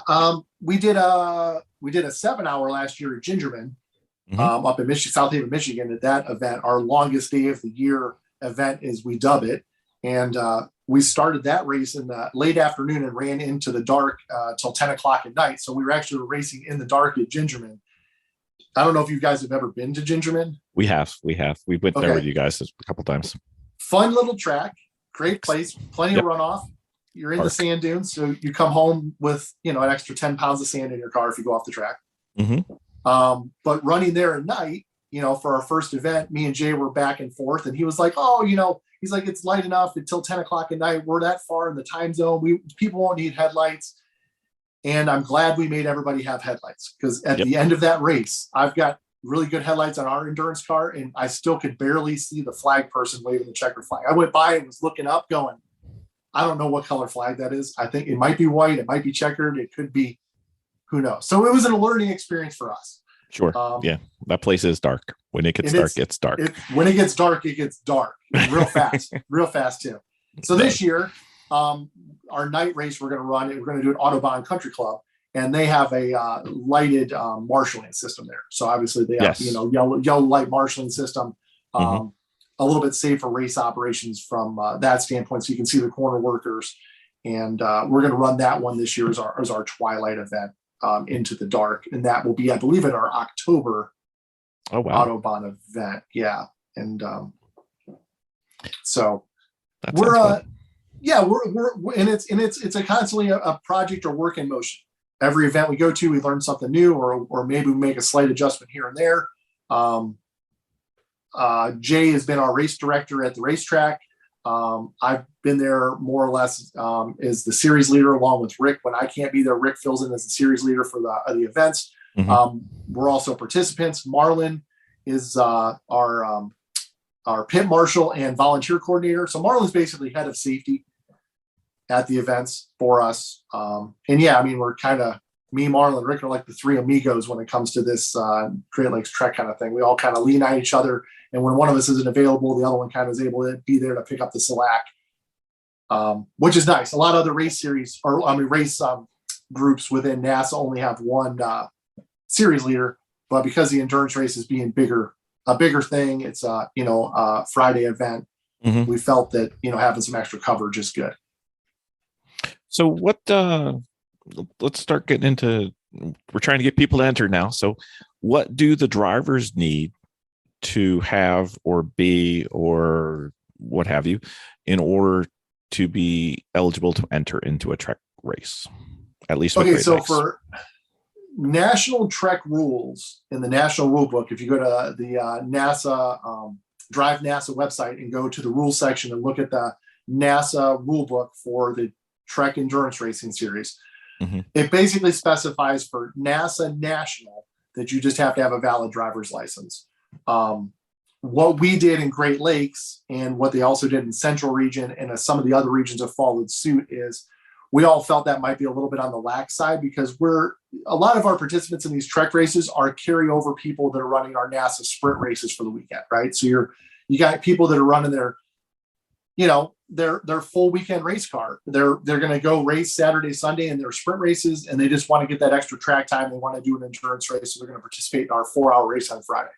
Speaker 4: We did a 7 hour last year at Gingerman, up in South Haven, Michigan. At that event, our longest day of the year event, as we dub it. And we started that race in the late afternoon and ran into the dark till 10 o'clock at night. So we were actually racing in the dark at Gingerman. I don't know if you guys have ever been to Gingerman. We have. We went there with you guys a couple times. Fun little track, great place, plenty of runoff. You're in the sand dunes, so you come home with an extra 10 pounds of sand in your car if you go off the track. But running there at night, for our first event, me and Jay were back and forth, and he was like, "Oh, he's like, it's light enough until 10 o'clock at night. We're that far in the time zone. People won't need headlights." And I'm glad we made everybody have headlights, because at the end of that race, I've got really good headlights on our endurance car, and I still could barely see the flag person waving the checker flag. I went by and was looking up going, I don't know what color flag that is. I think it might be white. It might be checkered. It could be, who knows? So it was a learning experience for us.
Speaker 2: Sure. Yeah. That place is dark. When it gets dark, it's dark.
Speaker 4: When it gets dark, it gets dark real fast, real fast too. So this year, our night race we're going to do at Autobahn Country Club, and they have a lighted marshalling system there. So obviously they have, yellow light marshalling system, a little bit safer race operations from that standpoint. So you can see the corner workers, and we're going to run that one this year as our twilight event into the dark. And that will be, I believe, in our October Autobahn event. Yeah. And so we're and it's a constantly a project or work in motion. Every event we go to, we learn something new, or maybe we make a slight adjustment here and there. Jay has been our race director at the racetrack. I've been there more or less as the series leader, along with Rick. When I can't be there, Rick fills in as the series leader for the events. We're also participants. Marlon is our pit marshal and volunteer coordinator. So Marlon's basically head of safety at the events for us. And yeah, I mean, we're kind of, me, Marlon, and Rick are like the three amigos when it comes to this Great Lakes Trek kind of thing. We all kind of lean on each other, and when one of us isn't available, the other one kind of is able to be there to pick up the slack, which is nice. A lot of other race groups within NASA only have one series leader, but because the endurance race is being a bigger thing, it's a Friday event. We felt that having some extra coverage is good.
Speaker 2: So what? Let's start getting into. We're trying to get people to enter now. So, what do the drivers need to have or be or what have you in order to be eligible to enter into a Trek race? At least.
Speaker 4: Okay, so for national Trek rules in the national rule book, if you go to the NASA Drive NASA website and go to the rules section and look at the NASA rule book for the TREC Endurance Racing Series, it basically specifies for NASA National that you just have to have a valid driver's license. What we did in Great Lakes and what they also did in Central Region, and as some of the other regions have followed suit, is we all felt that might be a little bit on the lax side, because a lot of our participants in these Trek races are carryover people that are running our NASA sprint races for the weekend, right? So you got people that are running their full weekend race car. They're going to go race Saturday, Sunday in their sprint races, and they just want to get that extra track time. They want to do an endurance race, so they're going to participate in our 4-hour race on Friday.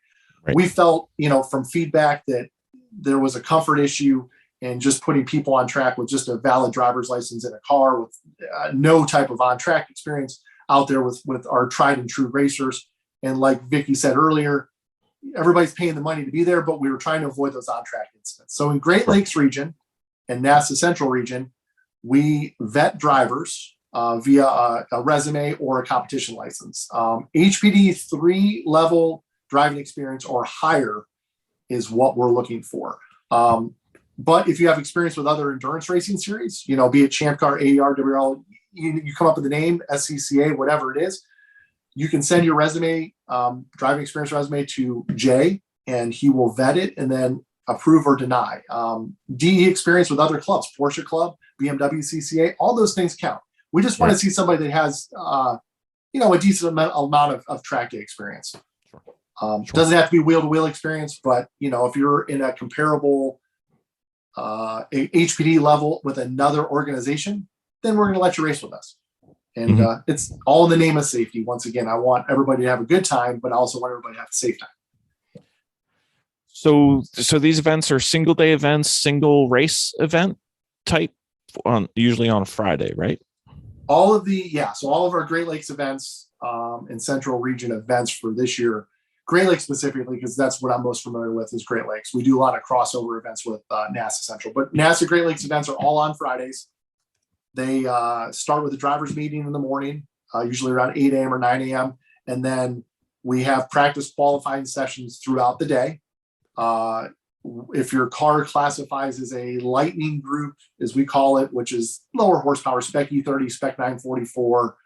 Speaker 4: Right. We felt, from feedback, that there was a comfort issue in just putting people on track with just a valid driver's license in a car with no type of on-track experience out there with our tried and true racers. And like Vicky said earlier, everybody's paying the money to be there, but we were trying to avoid those on-track incidents. So in Great Lakes region and NASA Central region, we vet drivers via a resume or a competition license. HPDE 3-level driving experience or higher is what we're looking for. But if you have experience with other endurance racing series, be it Champ Car, AER, WRL, you come up with the name, SCCA, whatever it is, you can send your resume, driving experience resume, to Jay, and he will vet it and then approve or deny. DE experience with other clubs, Porsche Club, BMW CCA, all those things count. We just want to see somebody that has, a decent amount of track day experience. Doesn't have to be wheel-to-wheel experience, but, if you're in a comparable HPD level with another organization, then we're going to let you race with us. And it's all in the name of safety. Once again, I want everybody to have a good time, but I also want everybody to have a safe time.
Speaker 2: So these events are single day events, single race event type, usually on a Friday, right?
Speaker 4: So all of our Great Lakes events and Central Region events for this year, Great Lakes specifically, because that's what I'm most familiar with, is Great Lakes. We do a lot of crossover events with NASA Central, but NASA Great Lakes events are all on Fridays. They start with a driver's meeting in the morning, usually around 8 a.m. or 9 a.m. And then We have practice qualifying sessions throughout the day. If your car classifies as a lightning group, as we call it, which is lower horsepower, Spec E30, Spec 944,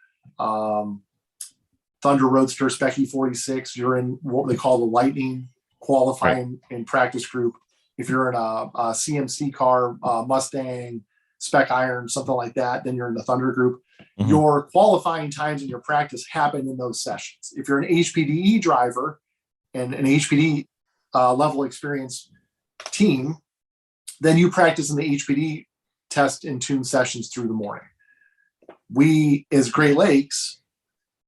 Speaker 4: Thunder Roadster, Spec E46, you're in what they call the lightning qualifying and practice group. If you're in a CMC car, Mustang, Spec Iron, something like that, then you're in the Thunder group.
Speaker 2: Mhm.
Speaker 4: Your qualifying times in your practice happen in those sessions. If you're an HPDE driver and an HPDE level experience team, then you practice in the HPDE test and tune sessions through the morning. We, as Great Lakes,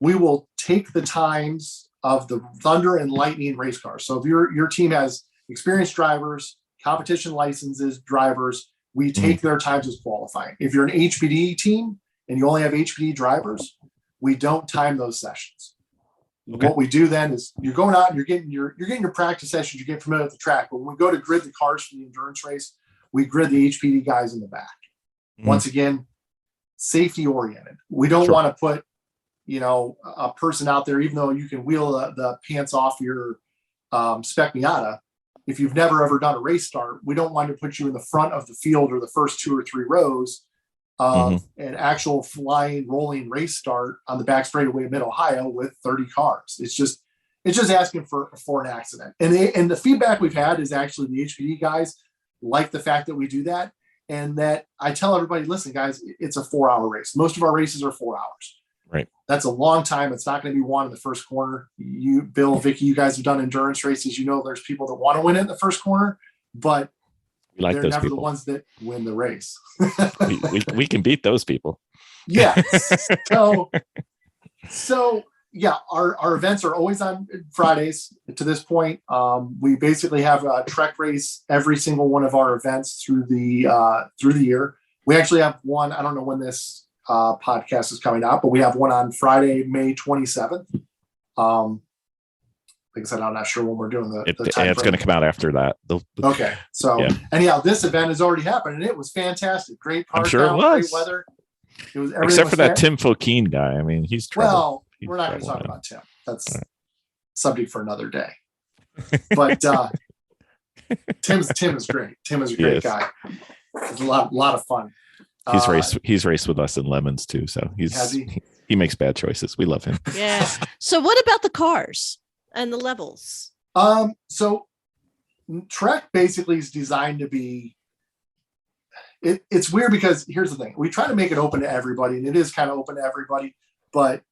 Speaker 4: we will take the times of the Thunder and Lightning race cars. So if your team has experienced drivers, competition licenses, drivers, we take their times as qualifying. If you're an HPDE team and you only have HPDE drivers, we don't time those sessions. Okay. What we do then is you're going out and you're getting your practice sessions, you get familiar with the track. But when we go to grid the cars for the endurance race, we grid the HPD guys in the back. Once again, safety oriented. We don't want to put, a person out there, even though you can wheel the pants off your Spec Miata. If you've never ever done a race start, we don't want to put you in the front of the field or the first 2 or 3 rows of an actual flying, rolling race start on the back straightaway of Mid-Ohio with 30 cars. It's just asking for an accident. And the feedback we've had is actually the HPD guys like the fact that we do that. And that I tell everybody, listen, guys, it's a 4-hour race. Most of our races are 4 hours.
Speaker 2: Right.
Speaker 4: That's a long time. It's not going to be won in the first corner. You, Bill, Vicky, you guys have done endurance races. There's people that want to win it in the first corner, but
Speaker 2: like
Speaker 4: they're
Speaker 2: those
Speaker 4: never
Speaker 2: people.
Speaker 4: the ones that win the race.
Speaker 2: we can beat those people.
Speaker 4: Yeah. So yeah, our events are always on Fridays to this point. We basically have a TREC race every single one of our events through the year. We actually have one, I don't know when this podcast is coming out, but we have one on Friday, May 27th. Like I said, I'm not sure when we're doing the time.
Speaker 2: It's going to come out after that.
Speaker 4: Okay. So anyhow, this event has already happened and it was fantastic. Great car count, great weather. It was except for that
Speaker 2: Tim Fokine guy. I mean, he's trouble.
Speaker 4: Well, we're not going to talk about Tim. That's subject for another day. But Tim is great. Tim is a great guy. It's a lot of fun.
Speaker 2: He's raced with us in Lemons too, so he makes bad choices. We love him.
Speaker 3: Yeah. So what about the cars and the levels?
Speaker 4: So TREC basically is designed to be. It's weird because here's the thing: we try to make it open to everybody, and it is kind of open to everybody, but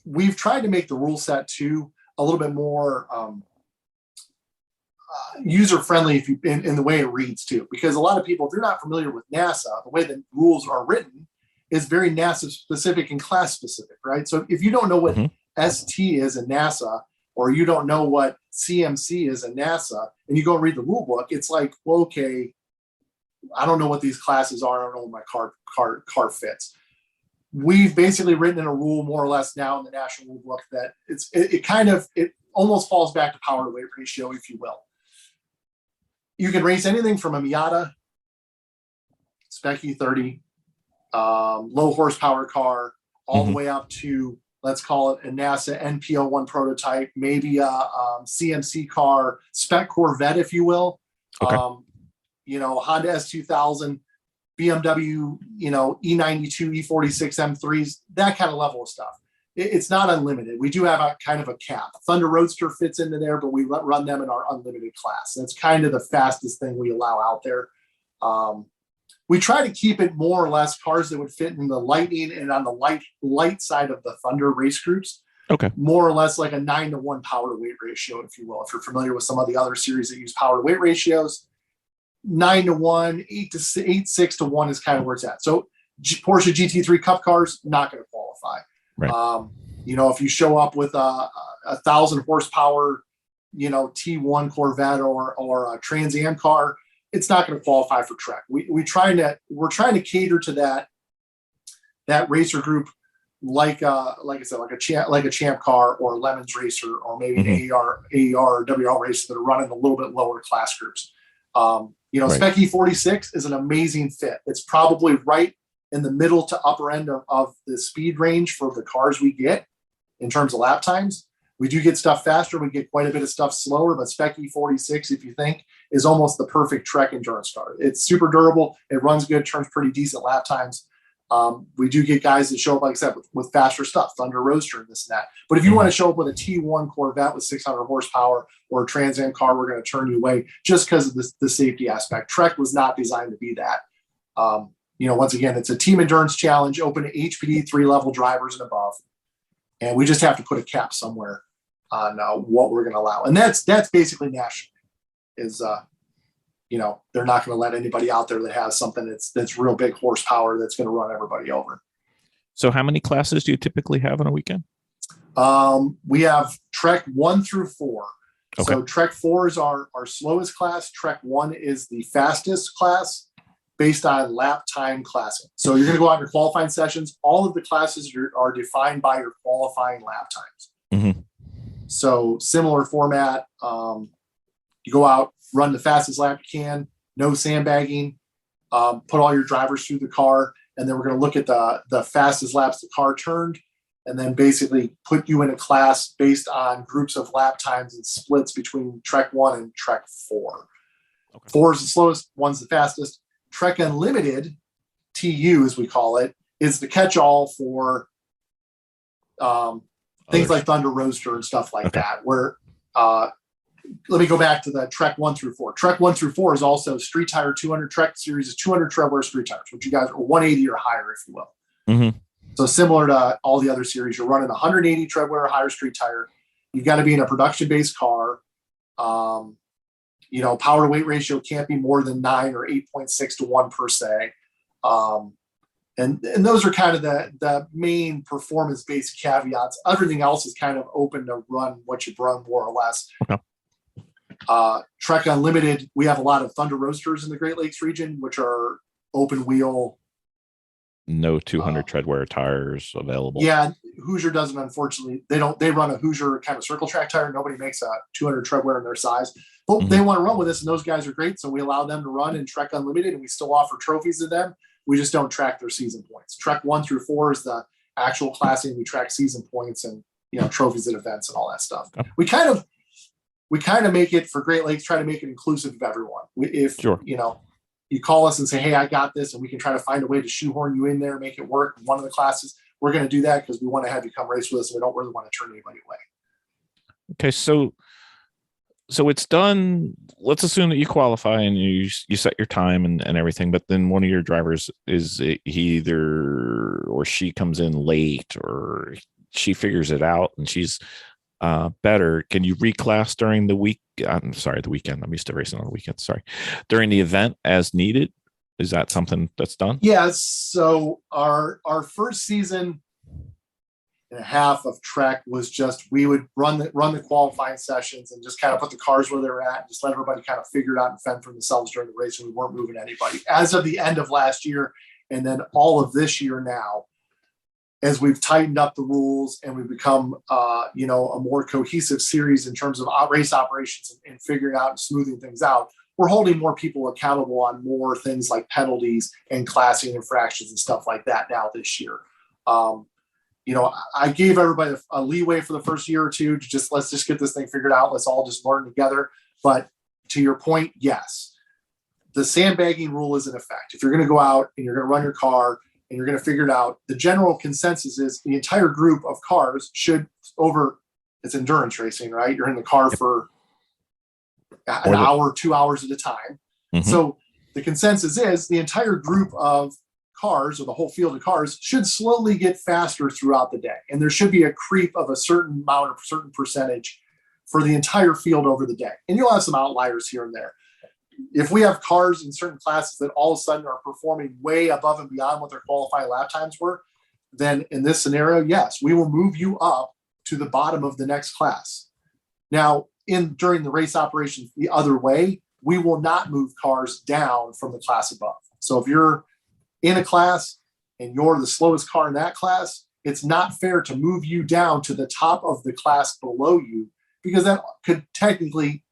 Speaker 4: we've tried to make the rule set too a little bit more user friendly in the way it reads too, because a lot of people, if they're not familiar with NASA, the way the rules are written is very NASA specific and class specific, right? So if you don't know what ST is in NASA, or you don't know what CMC is in NASA, and you go read the rule book, it's like, well, okay, I don't know what these classes are. I don't know what my car fits. We've basically written in a rule more or less now in the national rule book that it almost falls back to power to weight ratio, if you will. You can race anything from a Miata, Spec E30, low horsepower car, all the way up to, let's call it a NASA NPO1 prototype, maybe a CMC car, spec Corvette, if you will.
Speaker 2: Okay.
Speaker 4: Honda S2000, BMW, E92, E46 M3s, that kind of level of stuff. It's not unlimited. We do have a kind of a cap. Thunder Roadster fits into there, but we run them in our unlimited class. That's kind of the fastest thing we allow out there. We try to keep it more or less cars that would fit in the Lightning and on the light side of the Thunder race groups.
Speaker 2: Okay. More
Speaker 4: or less like a 9-to-1 power to weight ratio, if you will. If you're familiar with some of the other series that use power to weight ratios, 9-to-1, 8-6-to-1 is kind of where it's at. So Porsche GT3 Cup cars, not going to qualify.
Speaker 2: Right.
Speaker 4: If you show up with a 1,000 horsepower, T1 Corvette or a Trans Am car, it's not going to qualify for TREC. We're trying to cater to that racer group, like I said, like a Champ car or a Lemons racer, or maybe an AR WL racer that are running a little bit lower class groups. Spec E46 is an amazing fit. It's probably right in the middle to upper end of the speed range for the cars we get in terms of lap times. We do get stuff faster. We get quite a bit of stuff slower, but Spec E46, if you think, is almost the perfect TREC endurance car. It's super durable. It runs good, turns pretty decent lap times. We do get guys that show up, like I said, with faster stuff, Thunder Roadster and this and that. But if you want to show up with a T1 Corvette with 600 horsepower or a Trans Am car, we're going to turn you away just because of the safety aspect. TREC was not designed to be that. Once again, it's a team endurance challenge open to HPDE 3-level drivers and above. And we just have to put a cap somewhere on what we're going to allow. And that's basically national is, they're not going to let anybody out there that has something that's real big horsepower that's going to run everybody over.
Speaker 2: So how many classes do you typically have on a weekend?
Speaker 4: We have TREC 1 through 4.
Speaker 2: Okay.
Speaker 4: So TREC 4 is our slowest class. TREC 1 is the fastest class based on lap time classing. So you're going to go out in your qualifying sessions. All of the classes are defined by your qualifying lap times.
Speaker 2: Mm-hmm.
Speaker 4: So similar format. You go out, run the fastest lap you can, no sandbagging, put all your drivers through the car, and then we're going to look at the fastest laps the car turned, and then basically put you in a class based on groups of lap times and splits between TREC 1 and TREC 4. Okay. 4 is the slowest, 1's the fastest. TREC Unlimited, TU as we call it, is the catch-all for things like Thunder Roadster and stuff like that, where let me go back to the TREC 1 through 4. TREC 1 through 4 is also street tire 200. TREC series is 200 tread-wear street tires, which you guys are 180 or higher, if you will. Mm-hmm. So similar to all the other series, you're running 180 tread-wear or higher street tire. You've got to be in a production-based car. Power to weight ratio can't be more than 9 or 8.6 to 1 per se. And those are kind of the main performance-based caveats. Everything else is kind of open to run what you run, more or less.
Speaker 2: Okay.
Speaker 4: TREC Unlimited, we have a lot of Thunder Roadsters in the Great Lakes region, which are open wheel.
Speaker 2: No 200 tread-wear tires available.
Speaker 4: Yeah, Hoosier doesn't, unfortunately. They run a Hoosier kind of circle track tire. Nobody makes a 200 tread-wear in their size. But they want to run with us, and those guys are great, so we allow them to run in TREC Unlimited, and we still offer trophies to them. We just don't track their season points. TREC 1 through 4 is the actual classing. We track season points and trophies at events and all that stuff. Okay. We kind of make it for Great Lakes, try to make it inclusive of everyone. You call us and say, hey, I got this, and we can try to find a way to shoehorn you in there, make it work in one of the classes. We're going to do that because we want to have you come race with us, and we don't really want to turn anybody away.
Speaker 2: Okay, so it's done. Let's assume that you qualify and you set your time and everything, but then one of your drivers he either or she comes in late, or she figures it out and she's better. Can you reclass during the week? I'm sorry, the weekend. I'm used to racing on the weekend. Sorry. During the event as needed. Is that something that's done?
Speaker 4: Yeah. So our first season and a half of TREC was just, we would run the qualifying sessions and just kind of put the cars where they're at and just let everybody kind of figure it out and fend for themselves during the race. And we weren't moving anybody. As of the end of last year, and then all of this year now, as we've tightened up the rules and we've become, a more cohesive series in terms of race operations and figuring out and smoothing things out, we're holding more people accountable on more things like penalties and classing infractions and stuff like that now this year. I gave everybody a leeway for the first year or two to let's just get this thing figured out. Let's all just learn together. But to your point, yes, the sandbagging rule is in effect. If you're going to go out and you're going to run your car and you're going to figure it out, the general consensus is the entire group of cars should it's endurance racing, right? You're in the car for an hour, 2 hours at a time. Mm-hmm. So the consensus is the entire group of cars, or the whole field of cars, should slowly get faster throughout the day. And there should be a creep of a certain amount, a certain percentage for the entire field over the day. And you'll have some outliers here and there. If we have cars in certain classes that all of a sudden are performing way above and beyond what their qualifying lap times were, then in this scenario, yes, we will move you up to the bottom of the next class. Now, during the race operations the other way, we will not move cars down from the class above. So if you're in a class and you're the slowest car in that class, it's not fair to move you down to the top of the class below you, because that could technically,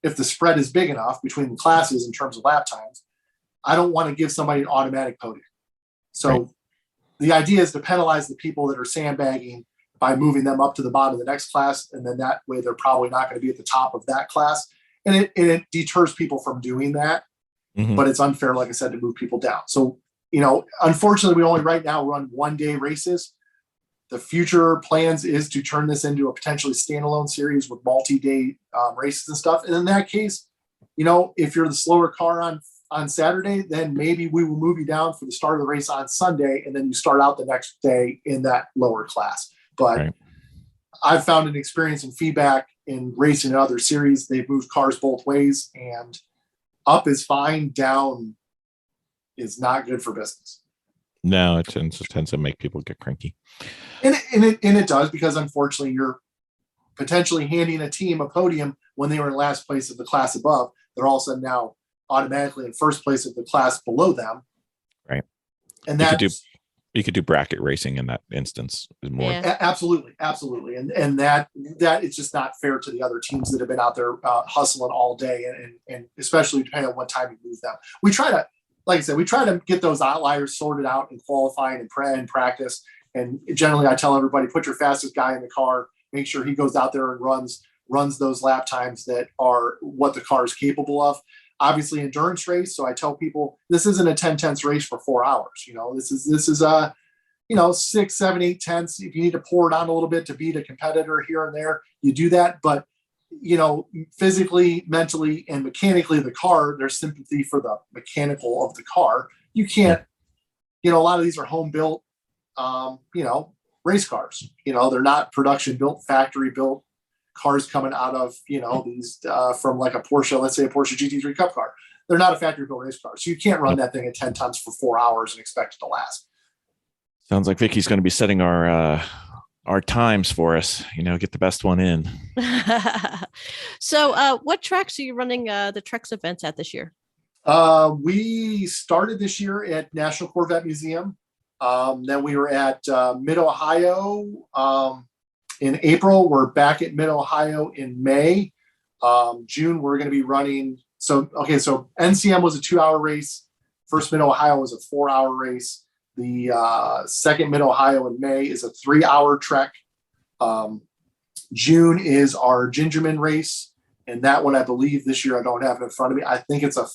Speaker 4: if the spread is big enough between the classes in terms of lap times, I don't want to give somebody an automatic podium. So The idea is to penalize the people that are sandbagging by moving them up to the bottom of the next class. And then that way they're probably not going to be at the top of that class. And it deters people from doing that.
Speaker 2: Mhm.
Speaker 4: But it's unfair, like I said, to move people down. So, unfortunately, we only right now run 1-day races. The future plans is to turn this into a potentially standalone series with multi-day races and stuff. And in that case, if you're the slower car on Saturday, then maybe we will move you down for the start of the race on Sunday, and then you start out the next day in that lower class. But
Speaker 2: Right.
Speaker 4: I've found an experience and feedback in racing in other series. They've moved cars both ways, and up is fine, down is not good for business.
Speaker 2: No, it tends to make people get cranky.
Speaker 4: And it does, because unfortunately you're potentially handing a team a podium when they were in last place of the class above. They're all of a sudden now automatically in first place of the class below them.
Speaker 2: Right.
Speaker 4: And
Speaker 2: You could do bracket racing in that instance. Is more.
Speaker 3: Yeah.
Speaker 4: Absolutely. And that it's just not fair to the other teams that have been out there hustling all day, and especially depending on what time you move them. We try to, like I said, get those outliers sorted out in qualifying and practice. And generally I tell everybody, put your fastest guy in the car, make sure he goes out there and runs those lap times that are what the car is capable of. Obviously endurance race. So I tell people, this isn't a 10/10 race for 4 hours. This is a, 6, 7, 8 tenths. If you need to pour it on a little bit to beat a competitor here and there, you do that. But, physically, mentally, and mechanically, the car, there's sympathy for the mechanical of the car. You can't, a lot of these are home built, race cars. They're not production built, factory built cars coming out of, these from like a Porsche, let's say a Porsche GT3 Cup car. They're not a factory built race car. So you can't run that thing at 10 tons for 4 hours and expect it to last.
Speaker 2: Sounds like Vicky's going to be setting our times for us, get the best one in.
Speaker 3: So what tracks are you running the TREC events at this year?
Speaker 4: We started this year at National Corvette Museum. Then we were at Mid-Ohio in April. We're back at Mid-Ohio in May. June, we're going to be running. So NCM was a 2-hour race. First Mid-Ohio was a 4-hour race. The second Mid-Ohio in May is a 3-hour trek. June is our Gingerman race. And that one, I believe this year, I don't have it in front of me. I think it's a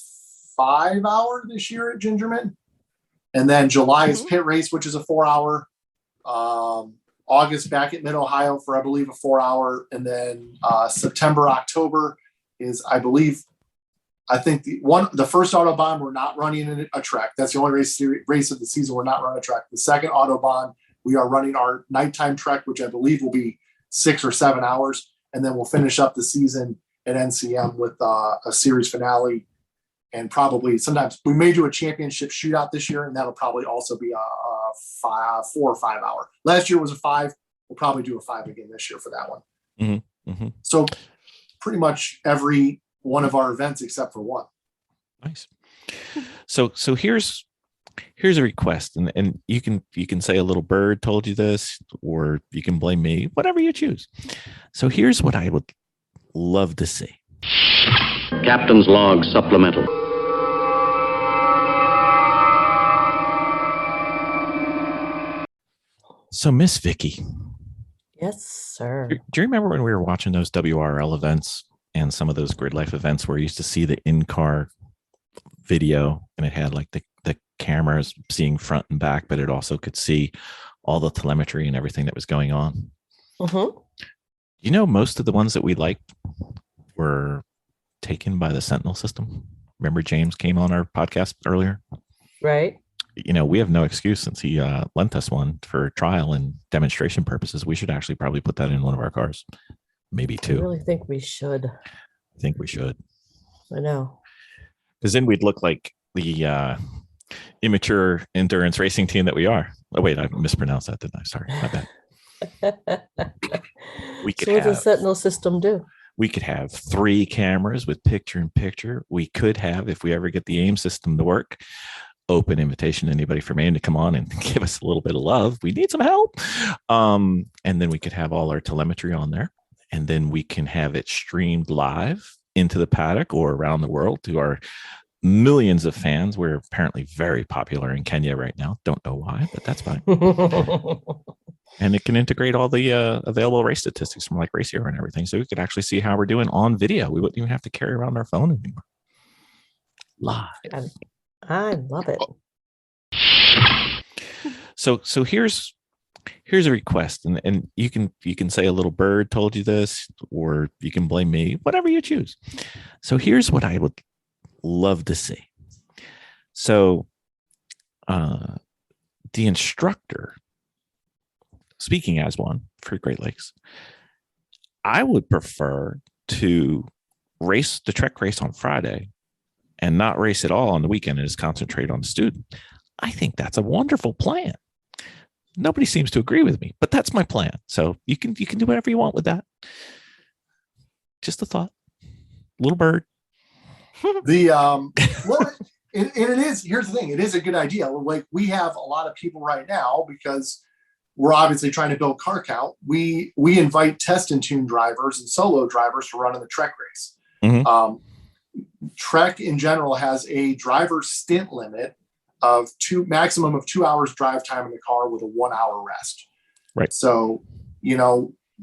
Speaker 4: 5-hour this year at Gingerman. And then July is Pit Race, which is a 4-hour. August back at Mid-Ohio for, I believe, a 4-hour. And then September, October is, I think the first Autobahn, we're not running a track. That's the only race of the season we're not running a track. The second Autobahn, we are running our nighttime trek, which I believe will be 6 or 7 hours. And then we'll finish up the season at NCM with a series finale. And probably sometimes we may do a championship shootout this year, and that'll probably also be a 4 or 5 hour. Last year was a 5. We'll probably do a 5 again this year for that one.
Speaker 2: Mm-hmm. Mm-hmm.
Speaker 4: So pretty much every one of our events except for one.
Speaker 2: Nice. So here's a request, and you can say a little bird told you this, or you can blame me, whatever you choose. So here's what I would love to see.
Speaker 5: Captain's log supplemental.
Speaker 2: So Miss Vicky,
Speaker 6: Yes, sir.
Speaker 2: do you remember when we were watching those WRL events and some of those Grid Life events where you used to see the in-car video, and it had like the cameras seeing front and back, but it also could see all the telemetry and everything that was going on?
Speaker 6: Mm-hmm.
Speaker 2: Most of the ones that we liked were taken by the Sentinel system. Remember James came on our podcast earlier?
Speaker 6: Right.
Speaker 2: We have no excuse since he lent us one for trial and demonstration purposes. We should actually probably put that in one of our cars, maybe 2.
Speaker 6: I really think we should.
Speaker 2: I think we should.
Speaker 6: I know.
Speaker 2: Because then we'd look like the immature endurance racing team that we are. Oh, wait, I mispronounced that, didn't I? Sorry, my bad. We could
Speaker 6: So what does the
Speaker 2: have
Speaker 6: Sentinel system do?
Speaker 2: we could have 3 cameras with picture-in-picture. We could have, if we ever get the AIM system to work, open invitation to anybody from AIM to come on and give us a little bit of love. We need some help. And then we could have all our telemetry on there. And then we can have it streamed live into the paddock or around the world to our millions of fans. We're apparently very popular in Kenya right now. Don't know why, but that's fine. And it can integrate all the available race statistics from like Race Hero and everything. So we could actually see how we're doing on video. We wouldn't even have to carry around our phone anymore. Live.
Speaker 6: I love it.
Speaker 2: So here's a request, and you can say a little bird told you this, or you can blame me, whatever you choose. So here's what I would love to see. So the instructor, speaking as one for Great Lakes, I would prefer to race the TREC race on Friday and not race at all on the weekend and just concentrate on the student. I think that's a wonderful plan. Nobody seems to agree with me, but that's my plan. So you can do whatever you want with that. Just a thought. Little bird.
Speaker 4: Well, and it is, here's the thing, it is a good idea. Like, we have a lot of people right now, because we're obviously trying to build car count. We invite test and tune drivers and solo drivers to run in the TREC race.
Speaker 2: Mhm.
Speaker 4: TREC in general has a driver stint limit of maximum of 2 hours drive time in the car with a 1 hour rest.
Speaker 2: Right.
Speaker 4: So,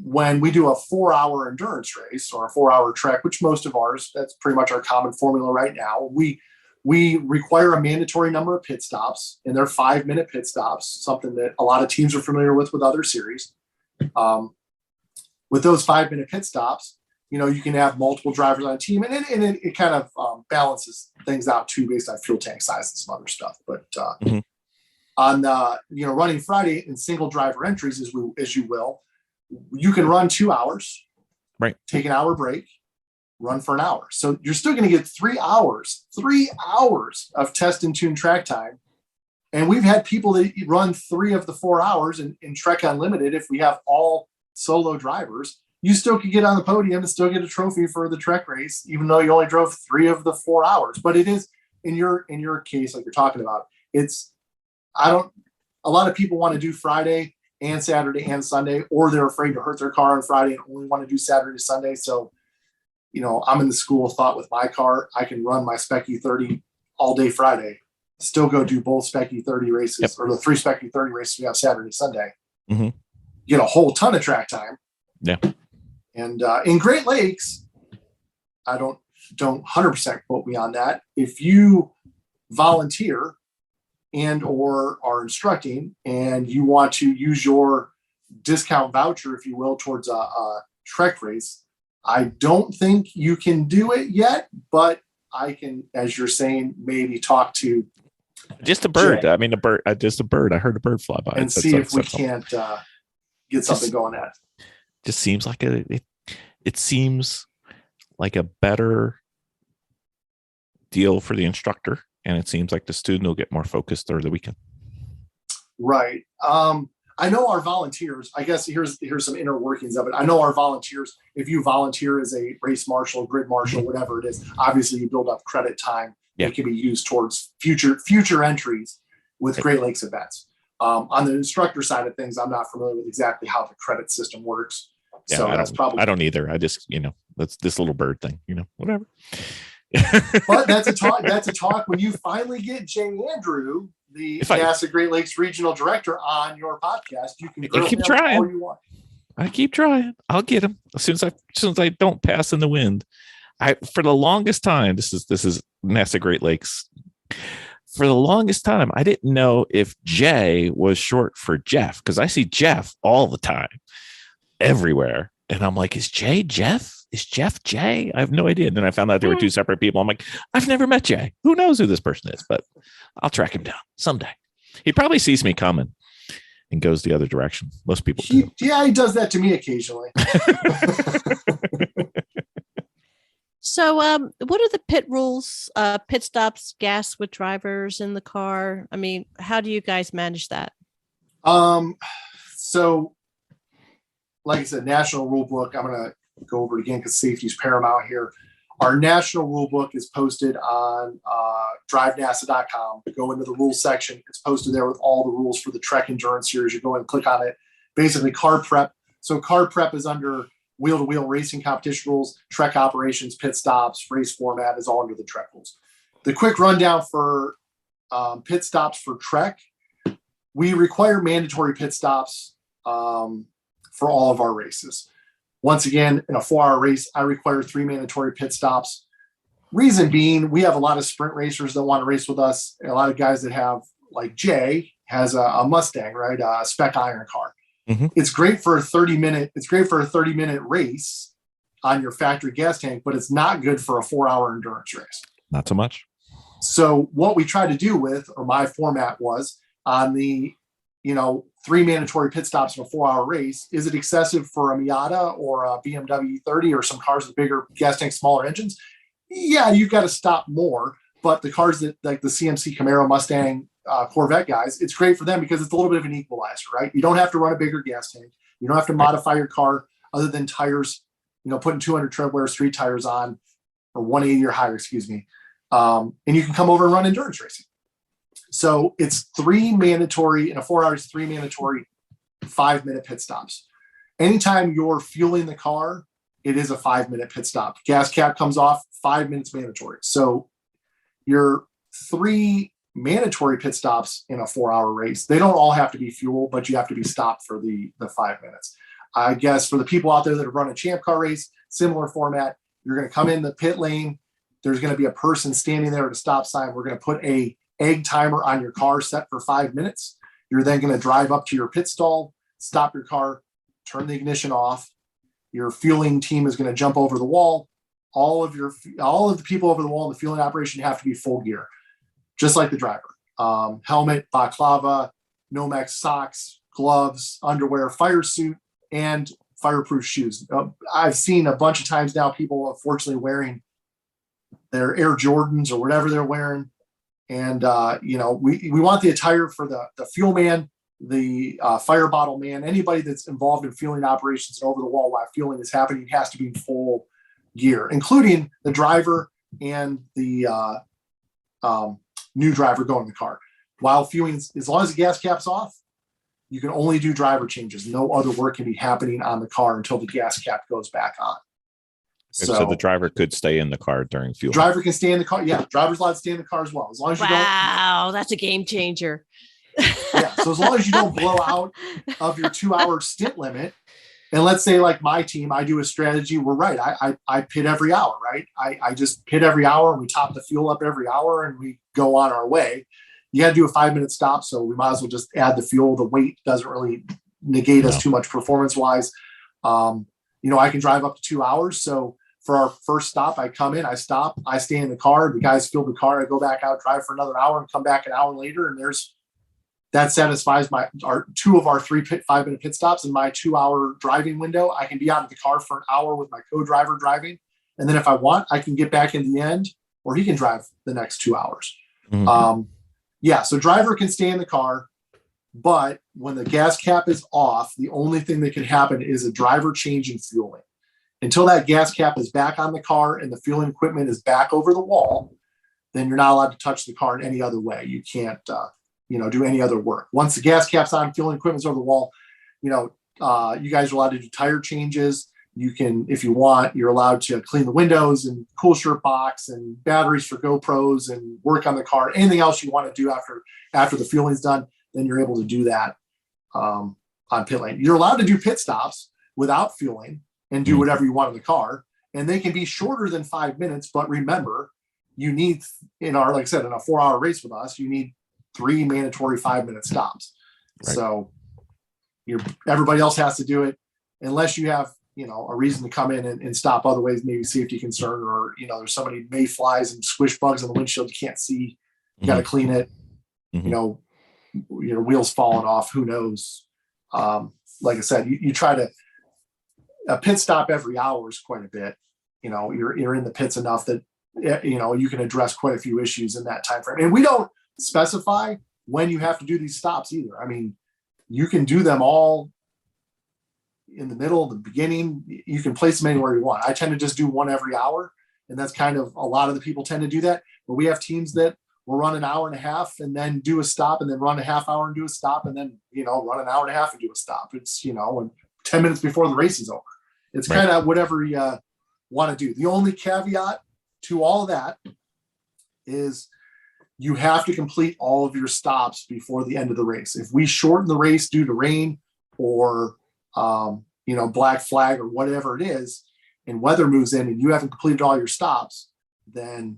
Speaker 4: when we do a 4-hour endurance race or a 4-hour TREC, which most of ours, that's pretty much our common formula right now, we require a mandatory number of pit stops, and they're 5-minute pit stops, something that a lot of teams are familiar with other series. With those 5-minute pit stops, you can have multiple drivers on a team, and it kind of balances things out too, based on fuel tank size and some other stuff. But on running Friday in single driver entries, as you will, you can run 2 hours,
Speaker 2: right? Take
Speaker 4: an hour break, run for an hour. So you're still going to get 3 hours of test and tune track time. And we've had people that run 3 of the 4 hours in TREC Unlimited. If we have all solo drivers, you still could get on the podium and still get a trophy for the TREC race, even though you only drove 3 of the 4 hours. But it is, in your case, like you're talking about, a lot of people want to do Friday and Saturday and Sunday, or they're afraid to hurt their car on Friday and only want to do Saturday, Sunday. So, I'm in the school of thought with my car. I can run my Spec E30 all day Friday, still go do both Spec E30 races, or the 3 Spec E30 races we have Saturday, Sunday.
Speaker 2: Mm-hmm.
Speaker 4: Get a whole ton of track time.
Speaker 2: Yeah.
Speaker 4: And in Great Lakes, I don't 100% quote me on that. If you volunteer and or are instructing, and you want to use your discount voucher, if you will, towards a TREC race, I don't think you can do it yet, but I can, as you're saying, maybe talk to
Speaker 2: just a bird.
Speaker 4: Jay.
Speaker 2: I mean, just a bird. I heard a bird fly by
Speaker 4: and see if we can't get something going at.
Speaker 2: Just seems like it seems like a better deal for the instructor, and it seems like the student will get more focused over the weekend.
Speaker 4: Right. I know our volunteers, I guess here's some inner workings of it. I know our volunteers, if you volunteer as a race marshal, grid marshal, whatever it is, obviously you build up credit time.
Speaker 2: Yeah.
Speaker 4: It can be used towards future entries with Great Lakes events. On the instructor side of things, I'm not familiar with exactly how the credit system works.
Speaker 2: Yeah,
Speaker 4: So that's probably,
Speaker 2: I don't either. I just, that's this little bird thing, whatever.
Speaker 4: but that's a talk when you finally get Jay Andrew, the NASA Great Lakes Regional Director, on your podcast. You can
Speaker 2: keep trying
Speaker 4: all you want.
Speaker 2: I keep trying. I'll get him as soon as I don't pass in the wind. For the longest time, this is NASA Great Lakes. For the longest time, I didn't know if Jay was short for Jeff, because I see Jeff all the time, everywhere, and I'm like, is Jay Jeff? Is Jeff Jay? I have no idea. And then I found out they were 2 separate people. I'm like, I've never met Jay. Who knows who this person is? But I'll track him down someday. He probably sees me coming and goes the other direction. Most people do.
Speaker 4: Yeah, he does that to me occasionally.
Speaker 3: So what are the pit rules, pit stops, gas with drivers in the car? I mean, how do you guys manage that?
Speaker 4: So like I said, national rule book, I'm going to go over it again because safety is paramount here. Our national rule book is posted on drivenasa.com. Go into the rules section. It's posted there with all the rules for the TREC Endurance series. You go and click on it. Basically, car prep. So car prep is under wheel-to-wheel racing competition rules. TREC operations, pit stops, race format is all under the TREC rules. The quick rundown for pit stops for TREC. We require mandatory pit stops for all of our races. Once again, in a 4-hour race, I require 3 mandatory pit stops. Reason being, we have a lot of sprint racers that want to race with us. A lot of guys that have, like Jay has a Mustang, right? A spec iron car.
Speaker 2: Mm-hmm.
Speaker 4: It's great for a 30-minute race on your factory gas tank, but it's not good for a 4-hour endurance race.
Speaker 2: Not so much.
Speaker 4: So what we tried to do with, or my format was on the, 3 mandatory pit stops in a 4-hour race. Is it excessive for a Miata or a BMW 30 or some cars with bigger gas tanks, smaller engines? Yeah, you've got to stop more. But the cars that like the CMC Camaro, Mustang, Corvette guys, it's great for them because it's a little bit of an equalizer, right? You don't have to run a bigger gas tank. You don't have to modify your car other than tires, putting 200 tread wear street tires on, or 180 or higher, excuse me. And you can come over and run endurance racing. So it's 3 mandatory in a 4 hours, 3 mandatory 5-minute pit stops. Anytime you're fueling the car, it is a 5-minute pit stop. Gas cap comes off, 5 minutes mandatory. So your 3 mandatory pit stops in a 4-hour race, they don't all have to be fuel, but you have to be stopped for the 5 minutes. I guess for the people out there that have run a champ car race, similar format, you're going to come in the pit lane. There's going to be a person standing there at a stop sign. We're going to put a egg timer on your car set for 5 minutes. You're then going to drive up to your pit stall, stop your car, turn the ignition off. Your fueling team is going to jump over the wall. All of the people over the wall in the fueling operation have to be full gear, just like the driver. Helmet, balaclava, Nomex socks, gloves, underwear, fire suit, and fireproof shoes. I've seen a bunch of times now people unfortunately wearing their Air Jordans or whatever they're wearing. And, we want the attire for the fuel man, the fire bottle man, anybody that's involved in fueling operations and over the wall while fueling is happening has to be in full gear, including the driver and the new driver going in the car. While fueling, as long as the gas cap's off, you can only do driver changes. No other work can be happening on the car until the gas cap goes back on.
Speaker 2: So the driver could stay in the car during fuel.
Speaker 4: Driver can stay in the car. Yeah, driver's allowed to stay in the car as well. As long as you don't.
Speaker 3: Wow, that's a game changer.
Speaker 4: Yeah, so as long as you don't blow out of your 2-hour stint limit, and let's say like my team, I do a strategy. We're right. I pit every hour, right? I just pit every hour and we top the fuel up every hour and we go on our way. You got to do a 5-minute stop, so we might as well just add the fuel. The weight doesn't really negate us too much performance wise. I can drive up to 2 hours. So for our first stop, I come in, I stop, I stay in the car. The guys fill the car. I go back out, drive for another hour, and come back an hour later. And that satisfies our 2 of our 3 5-minute pit stops in my 2-hour driving window. I can be out of the car for an hour with my co-driver driving. And then if I want, I can get back in the end, or he can drive the next 2 hours. Mm-hmm. So driver can stay in the car, but when the gas cap is off, the only thing that can happen is a driver change in fueling. Until that gas cap is back on the car and the fueling equipment is back over the wall, then you're not allowed to touch the car in any other way. You can't, do any other work. Once the gas cap's on, fueling equipment's over the wall, you guys are allowed to do tire changes. You can, if you want, you're allowed to clean the windows and cool shirt box and batteries for GoPros and work on the car. Anything else you want to do after the fueling's done, then you're able to do that on pit lane. You're allowed to do pit stops without fueling and do whatever you want in the car. And they can be shorter than 5 minutes. But remember, you need, like I said, in a 4-hour race with us, you need 3 mandatory 5-minute stops. Right. So everybody else has to do it unless you have, a reason to come in and stop otherwise, maybe safety concern, or, there's so many mayflies and squish bugs on the windshield you can't see. You got to clean it. Your wheels falling off. Who knows? Like I said, you try to, a pit stop every hour is quite a bit. You're in the pits enough that, you can address quite a few issues in that time frame. And we don't specify when you have to do these stops either. I mean, you can do them all in the middle, the beginning. You can place them anywhere you want. I tend to just do one every hour, and that's kind of, a lot of the people tend to do that. But we have teams that will run an hour and a half and then do a stop, and then run a half hour and do a stop, and then run an hour and a half and do a stop. It's and 10 minutes before the race is over. It's kind of whatever you want to do. The only caveat to all of that is you have to complete all of your stops before the end of the race. If we shorten the race due to rain or, black flag or whatever it is, and weather moves in and you haven't completed all your stops, then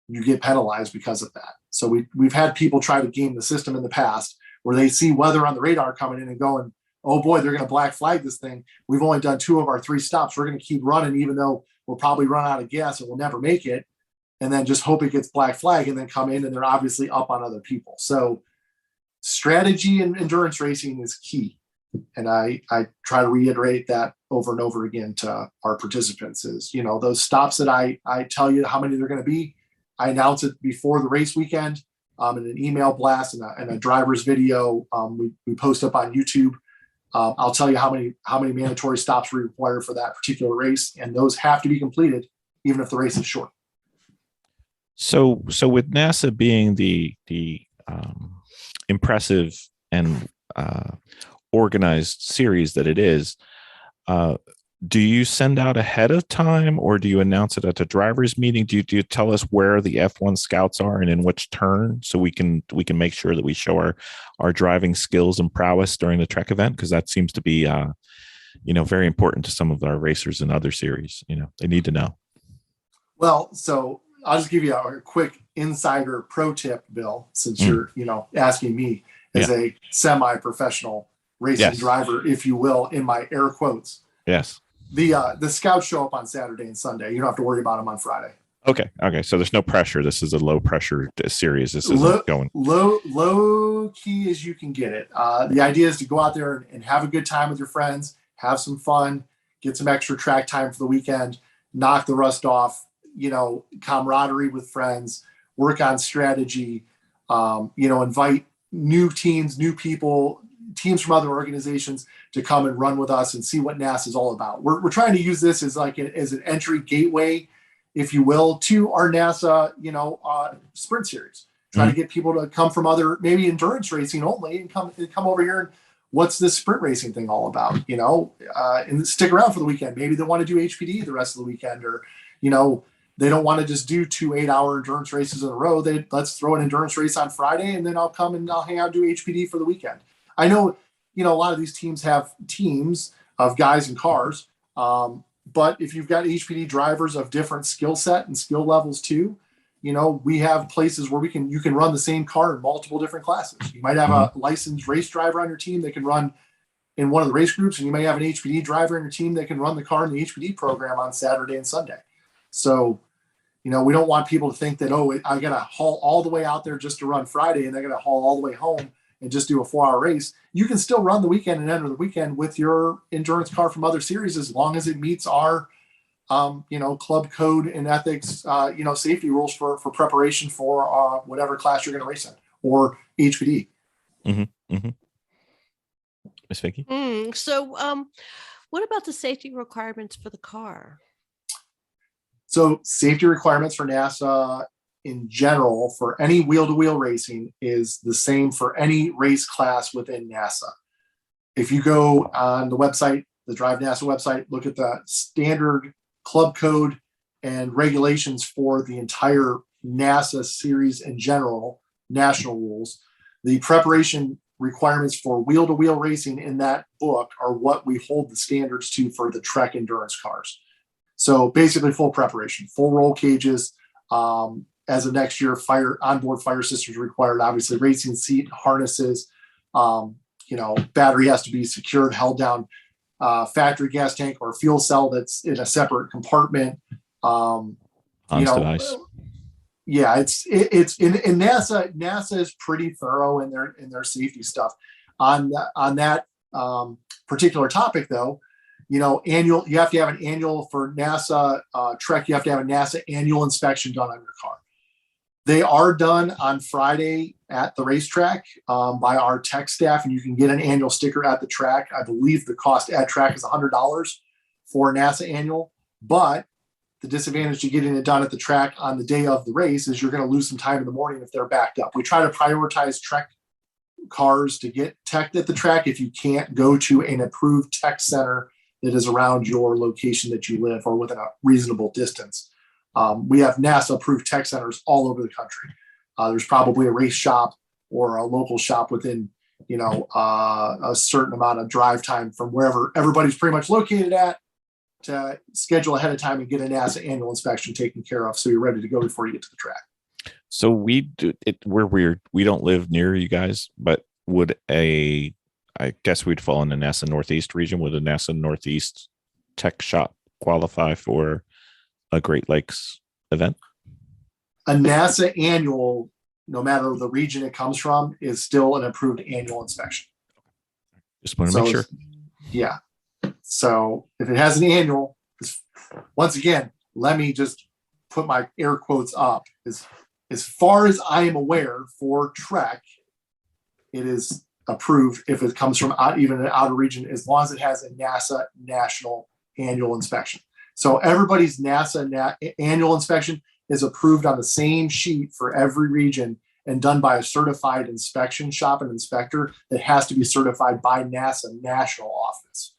Speaker 4: you get penalized because of that. So we've had people try to game the system in the past where they see weather on the radar coming in and going, oh boy, they're going to black flag this thing. We've only done 2 of our 3 stops. We're going to keep running, even though we'll probably run out of gas and we'll never make it. And then just hope it gets black flag and then come in and they're obviously up on other people. So strategy in endurance racing is key. And I try to reiterate that over and over again to our participants is, those stops that I tell you how many they're going to be, I announce it before the race weekend in an email blast and a driver's video we post up on YouTube. I'll tell you how many mandatory stops we require for that particular race, and those have to be completed even if the race is short.
Speaker 2: So with NASA being the impressive and organized series that it is, do you send out ahead of time, or do you announce it at the drivers' meeting? Do you tell us where the F1 scouts are and in which turn, so we can make sure that we show our driving skills and prowess during the TREC event? Because that seems to be very important to some of our racers in other series. They need to know.
Speaker 4: Well, so I'll just give you a quick insider pro tip, Bill, since you're asking me as a semi-professional racing driver, if you will, in my air quotes.
Speaker 2: Yes.
Speaker 4: The scouts show up on Saturday and Sunday. You don't have to worry about them on Friday.
Speaker 2: Okay. So there's no pressure. This is a low pressure series. This isn't going
Speaker 4: low key as you can get it. The idea is to go out there and have a good time with your friends, have some fun, get some extra track time for the weekend, knock the rust off, camaraderie with friends, work on strategy, invite new teams, new people, teams from other organizations to come and run with us and see what NASA is all about. We're trying to use this as as an entry gateway, if you will, to our NASA, sprint series. Trying to get people to come from other, maybe endurance racing only, and come over here and what's this sprint racing thing all about, and stick around for the weekend. Maybe they want to do HPDE the rest of the weekend, or, they don't want to just do 2 8-hour endurance races in a row. Let's throw an endurance race on Friday, and then I'll come and I'll hang out and do HPD for the weekend. I know, a lot of these teams have teams of guys and cars, but if you've got HPD drivers of different skill set and skill levels too, we have places where you can run the same car in multiple different classes. You might have a licensed race driver on your team that can run in one of the race groups, and you may have an HPD driver in your team that can run the car in the HPD program on Saturday and Sunday. So, we don't want people to think that, I got to haul all the way out there just to run Friday, and I got to haul all the way home and just do a 4-hour race. You can still run the weekend and enter the weekend with your endurance car from other series, as long as it meets our, club code and ethics, safety rules for preparation for whatever class you're going to race in, or HPD.
Speaker 2: Miss Vicky?
Speaker 3: So what about the safety requirements for the car?
Speaker 4: So safety requirements for NASA in general for any wheel-to-wheel racing is the same for any race class within NASA. If you go on the website, the Drive NASA website, look at the standard club code and regulations for the entire NASA series in general, national rules. The preparation requirements for wheel-to-wheel racing in that book are what we hold the standards to for the TREC Endurance cars. So basically full preparation, full roll cages. As of next year, onboard fire systems required, obviously racing seat, harnesses, battery has to be secured, held down, factory gas tank or fuel cell that's in a separate compartment.
Speaker 2: Ice.
Speaker 4: Yeah, it's in NASA is pretty thorough in their safety stuff. On that particular topic though, you have to have an annual for NASA TREC. You have to have a NASA annual inspection done on your car. They are done on Friday at the racetrack by our tech staff, and you can get an annual sticker at the track. I believe the cost at track is $100 for a NASA annual, but the disadvantage to getting it done at the track on the day of the race is you're going to lose some time in the morning if they're backed up. We try to prioritize TREC cars to get teched at the track if you can't go to an approved tech center that is around your location that you live or within a reasonable distance. We have NASA approved tech centers all over the country. There's probably a race shop or a local shop within a certain amount of drive time from wherever everybody's pretty much located at to schedule ahead of time and get a NASA annual inspection taken care of so you're ready to go before you get to the track.
Speaker 2: So we do it. We're weird. We don't live near you guys, but I guess we'd fall in the NASA Northeast region. Would a NASA Northeast tech shop qualify for a Great Lakes event?
Speaker 4: A NASA annual, no matter the region it comes from, is still an approved annual inspection.
Speaker 2: Just want to make sure.
Speaker 4: Yeah. So if it has an annual, once again, let me just put my air quotes up. As far as I am aware for TREC, it is approved if it comes from even an outer region, as long as it has a NASA national annual inspection. So everybody's NASA annual inspection is approved on the same sheet for every region and done by a certified inspection shop and inspector that has to be certified by NASA national office.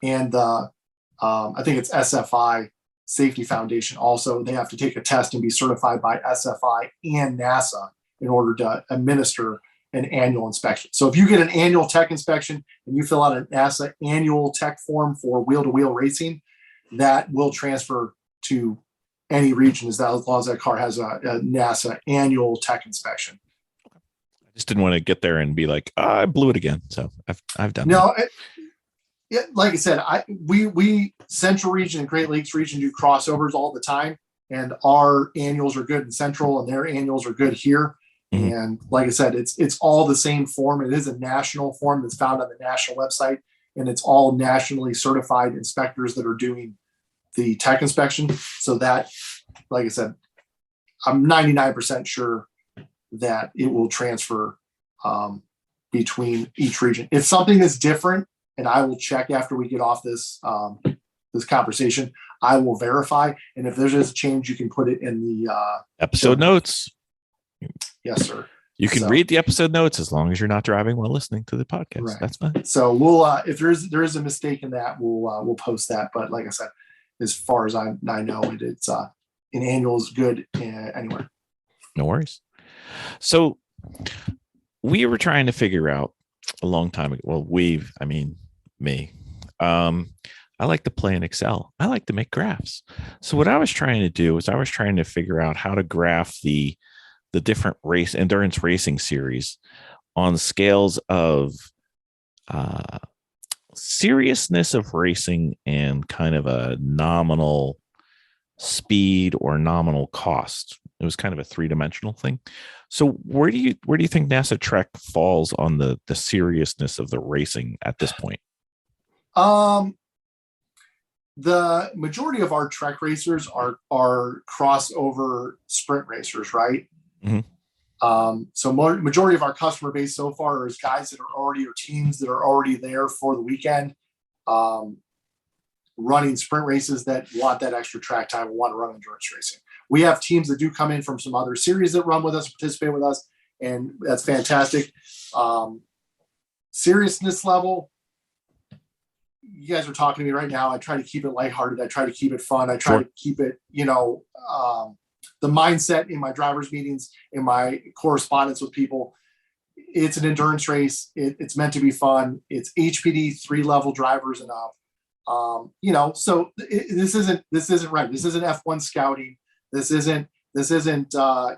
Speaker 4: And I think it's SFI Safety Foundation also. They have to take a test and be certified by SFI and NASA in order to administer an annual inspection. So if you get an annual tech inspection and you fill out a NASA annual tech form for wheel-to-wheel racing, that will transfer to any region as long as that car has a NASA annual tech inspection.
Speaker 2: I just didn't want to get there and be like, oh, I blew it again. So I've done
Speaker 4: that. Yeah, like I said, we Central Region and Great Lakes Region do crossovers all the time, and our annuals are good in Central, and their annuals are good here. Mm-hmm. And like I said, it's all the same form. It is a national form that's found on the national website, and it's all nationally certified inspectors that are doing the tech inspection. So that, like I said, I'm 99% sure that it will transfer between each region. If something is different, and I will check after we get off this this conversation, I will verify. And if there's a change, you can put it in the
Speaker 2: episode notes.
Speaker 4: Yes, sir.
Speaker 2: You can read the episode notes as long as you're not driving while listening to the podcast.
Speaker 4: Right.
Speaker 2: That's fine.
Speaker 4: So we'll if there is a mistake in that, we'll post that. But like I said, as far as I know, it's an annual is good anywhere.
Speaker 2: No worries. So we were trying to figure out a long time ago. Well, me. I like to play in Excel. I like to make graphs. So what I was trying to do is I was trying to figure out how to graph the different endurance racing series on scales of seriousness of racing and kind of a nominal speed or nominal cost. It was kind of a three-dimensional thing. So where do you think NASA TREC falls on the seriousness of the racing at this point?
Speaker 4: The majority of our TREC racers are crossover sprint racers, right?
Speaker 2: Mm-hmm.
Speaker 4: So majority of our customer base so far is guys that are already, or teams that are already there for the weekend, running sprint races that want that extra track time and want to run endurance racing. We have teams that do come in from some other series that run with us, participate with us, and that's fantastic. Seriousness level, you guys are talking to me right now. I try to keep it lighthearted. I try to keep it fun. I try to keep it, the mindset in my driver's meetings, in my correspondence with people. It's an endurance race. It's meant to be fun. It's HPDE 3-level drivers and up. So this isn't right. This isn't F1 scouting. This isn't the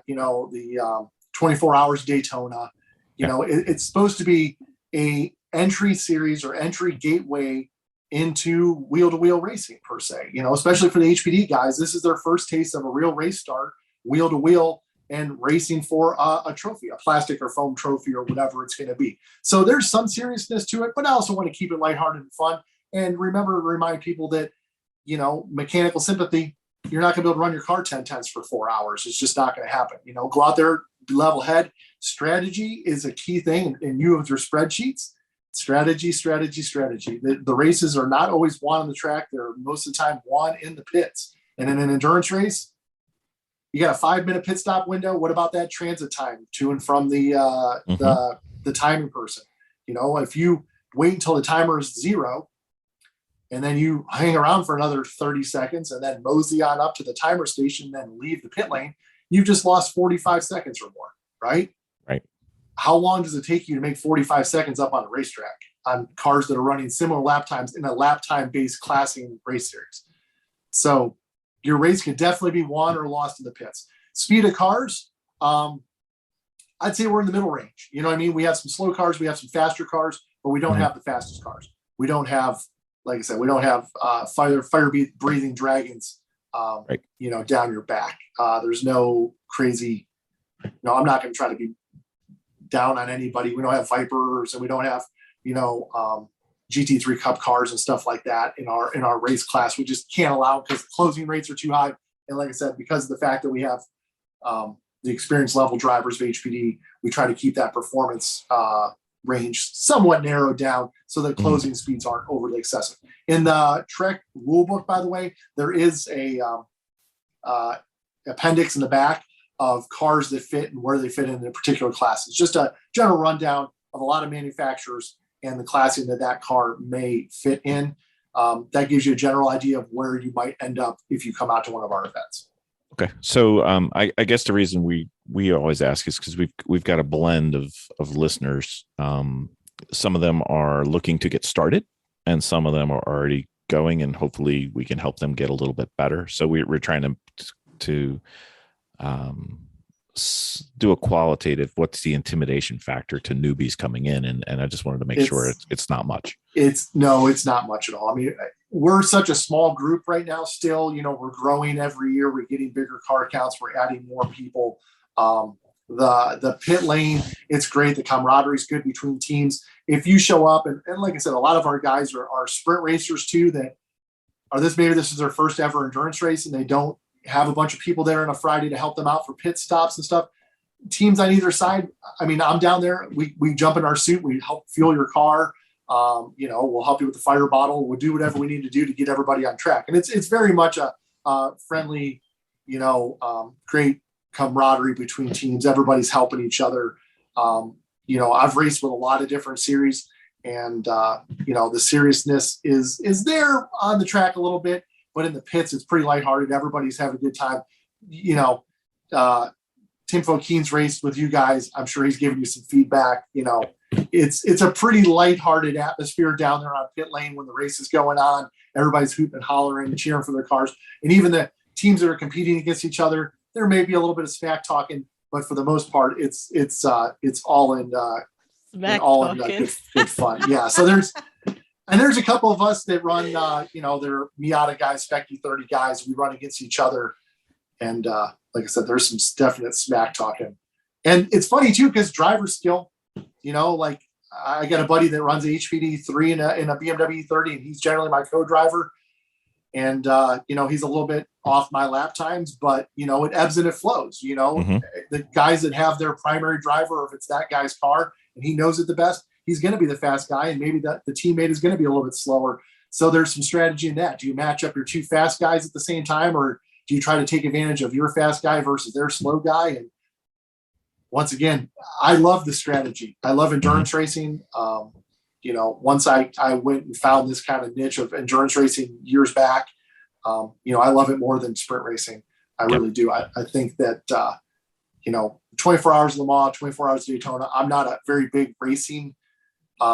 Speaker 4: 24 hours Daytona. It's supposed to be a entry series or entry gateway into wheel-to-wheel racing per se, especially for the HPD guys. This is their first taste of a real race start, wheel-to-wheel, and racing for a trophy, a plastic or foam trophy or whatever it's going to be. So there's some seriousness to it, but I also want to keep it lighthearted and fun. And remember to remind people that, mechanical sympathy, you're not going to be able to run your car 10 tenths for 4 hours. It's just not going to happen. Go out there, level head. Strategy is a key thing. And you with your spreadsheets, strategy. The races are not always won on the track. They're most of the time won in the pits. And in an endurance race, you got a 5-minute pit stop window. What about that transit time to and from the timing person? If you wait until the timer is 0 and then you hang around for another 30 seconds and then mosey on up to the timer station, then leave the pit lane, you've just lost 45 seconds or more, right?
Speaker 2: Right.
Speaker 4: how long does it take you to make 45 seconds up on a racetrack on cars that are running similar lap times in a lap time based classing race series? So your race could definitely be won or lost in the pits. Speed of cars, I'd say we're in the middle range. You know what I mean? We have some slow cars, we have some faster cars, but we don't have the fastest cars. We don't have, like I said, we don't have fire breathing dragons,
Speaker 2: Right.
Speaker 4: you know, down your back. There's no crazy, no, I'm not going to try to be down on anybody. We don't have Vipers and we don't have, you know, GT3 Cup cars and stuff like that in our race class. We just can't allow because the closing rates are too high. And like I said, because of the fact that we have the experience level drivers of HPD, we try to keep that performance range somewhat narrowed down so that closing speeds aren't overly excessive. In the TREC rulebook, by the way, there is a appendix in the back of cars that fit and where they fit in a particular class. It's just a general rundown of a lot of manufacturers and the classing that car may fit in. That gives you a general idea of where you might end up if you come out to one of our events.
Speaker 2: Okay. So I guess the reason we always ask is because we've got a blend of listeners. Some of them are looking to get started and some of them are already going, and hopefully we can help them get a little bit better. So we're trying to do a qualitative, what's the intimidation factor to newbies coming in. And I just wanted to make sure it's not much. It's
Speaker 4: not much at all. I mean, we're such a small group right now still, you know, we're growing every year. We're getting bigger car counts. We're adding more people. The pit lane, it's great. The camaraderie is good between teams. If you show up and like I said, a lot of our guys are sprint racers too, that maybe this is their first ever endurance race and they don't have a bunch of people there on a Friday to help them out for pit stops and stuff. Teams on either side. I mean, I'm down there. We jump in our suit. We help fuel your car. You know, we'll help you with the fire bottle. We'll do whatever we need to do to get everybody on track. And it's very much a friendly, you know, great camaraderie between teams. Everybody's helping each other. You know, I've raced with a lot of different series and, you know, the seriousness is there on the track a little bit, but in the pits, it's pretty lighthearted. Everybody's having a good time. You know, Tim Fokeen's raced with you guys. I'm sure he's giving you some feedback. You know, it's a pretty lighthearted atmosphere down there on pit lane when the race is going on. Everybody's hooting and hollering and cheering for their cars. And even the teams that are competing against each other, there may be a little bit of smack talking, but for the most part, it's all in good fun. Yeah. So there's a couple of us that run, you know, they're Miata guys, Speccy 30 guys. We run against each other. And like I said, there's some definite smack talking. And it's funny too, because driver skill, you know, like I got a buddy that runs HPD 3 in a BMW 30, and he's generally my co-driver. And, you know, he's a little bit off my lap times, but, you know, it ebbs and it flows. You know, the guys that have their primary driver, if it's that guy's car and he knows it the best, he's going to be the fast guy. And maybe the teammate is going to be a little bit slower. So there's some strategy in that. Do you match up your two fast guys at the same time, or do you try to take advantage of your fast guy versus their slow guy? And once again, I love the strategy. I love endurance racing. You know, once I went and found this kind of niche of endurance racing years back, you know, I love it more than sprint racing. I really do. I think that, you know, 24 hours of Le Mans, 24 hours of Daytona, I'm not a very big racing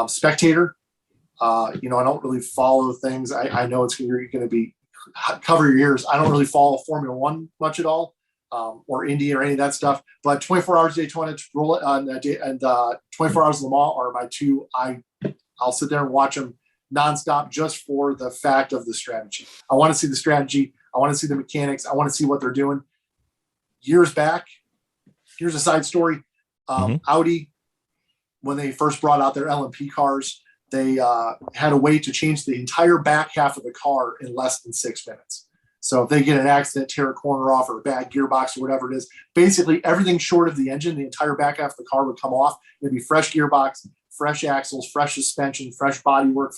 Speaker 4: spectator. You know, I don't really follow things. I know you're going to be cover your ears. I don't really follow Formula One much at all, or Indy or any of that stuff. But 24 hours of Daytona and 24 hours of Le Mans are my two. I'll sit there and watch them nonstop just for the fact of the strategy. I want to see the strategy. I want to see the mechanics. I want to see what they're doing. Years back, here's a side story. Audi, when they first brought out their LMP cars, they had a way to change the entire back half of the car in less than 6 minutes. So if they get an accident, tear a corner off, or a bad gearbox or whatever it is, basically everything short of the engine, the entire back half of the car would come off. It'd be fresh gearbox, fresh axles, fresh suspension, fresh bodywork,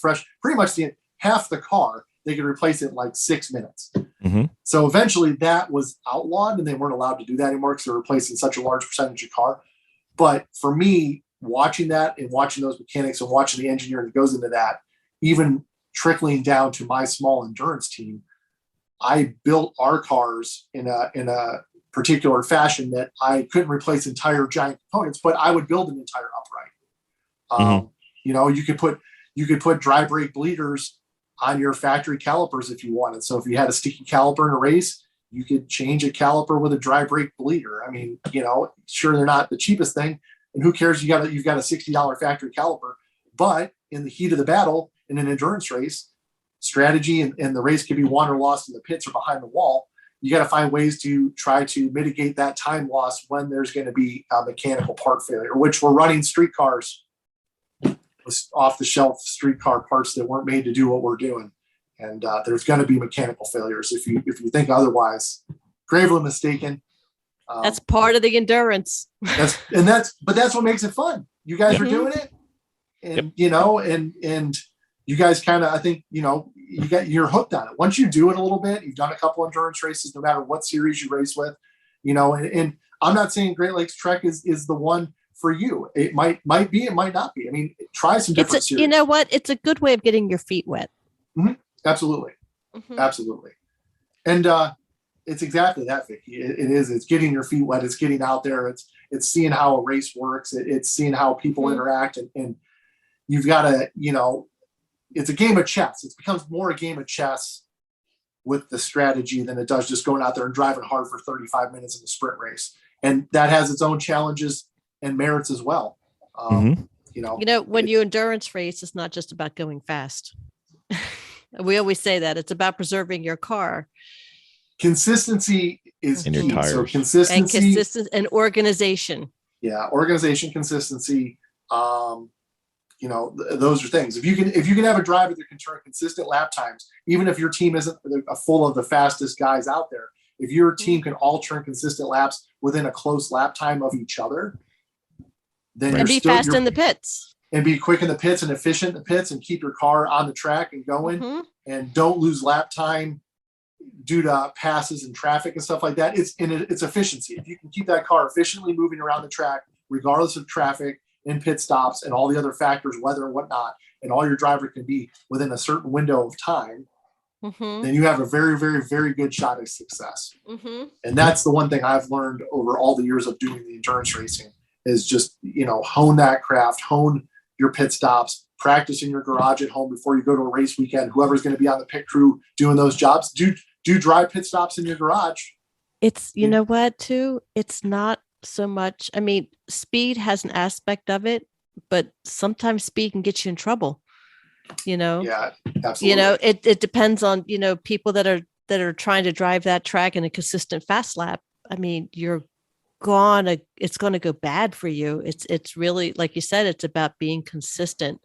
Speaker 4: pretty much half the car. They could replace it in like 6 minutes. So eventually that was outlawed and they weren't allowed to do that anymore because they're replacing such a large percentage of car. But for me, watching that and watching those mechanics and watching the engineering that goes into that, even trickling down to my small endurance team, I built our cars in a particular fashion that I couldn't replace entire giant components, but I would build an entire upright. You know, you could put dry brake bleeders on your factory calipers if you wanted. So if you had a sticky caliper in a race, you could change a caliper with a dry brake bleeder. I mean, you know, sure, they're not the cheapest thing, and who cares? You've got a $60 factory caliper, but in the heat of the battle in an endurance race, strategy and the race can be won or lost in the pits or behind the wall. You got to find ways to try to mitigate that time loss when there's going to be a mechanical part failure, which we're running streetcars, off the shelf streetcar parts that weren't made to do what we're doing. And there's going to be mechanical failures. If you think otherwise, gravely mistaken.
Speaker 3: That's part of the endurance.
Speaker 4: That's what makes it fun. You guys are doing it, and you know, and you guys kind of, I think, you know, you're hooked on it. Once you do it a little bit, you've done a couple endurance races, no matter what series you race with, you know, and I'm not saying Great Lakes Trek is the one for you. It might be, it might not be. I mean, try some different series.
Speaker 3: You know what? It's a good way of getting your feet wet.
Speaker 4: Mm-hmm. Absolutely. Mm-hmm. Absolutely. And it's exactly that, Vicki. It is. It's getting your feet wet. It's getting out there. It's seeing how a race works. It's seeing how people interact. And you've got to, you know, it's a game of chess. It becomes more a game of chess with the strategy than it does just going out there and driving hard for 35 minutes in a sprint race. And that has its own challenges and merits as well. You know,
Speaker 3: when you endurance race, it's not just about going fast. We always say that it's about preserving your car.
Speaker 4: Consistency is
Speaker 2: in your tires.
Speaker 4: So consistency
Speaker 3: and organization.
Speaker 4: Yeah, organization, consistency. You know, those are things. If you can have a driver that can turn consistent lap times, even if your team isn't full of the fastest guys out there, if your team can all turn consistent laps within a close lap time of each other, then
Speaker 3: and be fast in the pits.
Speaker 4: And be quick in the pits and efficient in the pits and keep your car on the track and going and don't lose lap time due to passes and traffic and stuff like that. It's efficiency. If you can keep that car efficiently moving around the track, regardless of traffic and pit stops and all the other factors, weather and whatnot, and all your driver can be within a certain window of time, then you have a very, very, very good shot at success. And that's the one thing I've learned over all the years of doing the endurance racing is just, you know, hone that craft, hone your pit stops, practice in your garage at home before you go to a race weekend. Whoever's going to be on the pit crew doing those jobs, do dry pit stops in your garage.
Speaker 3: It's, you know what, too? It's not so much. I mean, speed has an aspect of it, but sometimes speed can get you in trouble. You know? Yeah, absolutely. You know, it depends on, you know, people that are trying to drive that track in a consistent fast lap. I mean, it's going to go bad for you. It's really, like you said, it's about being consistent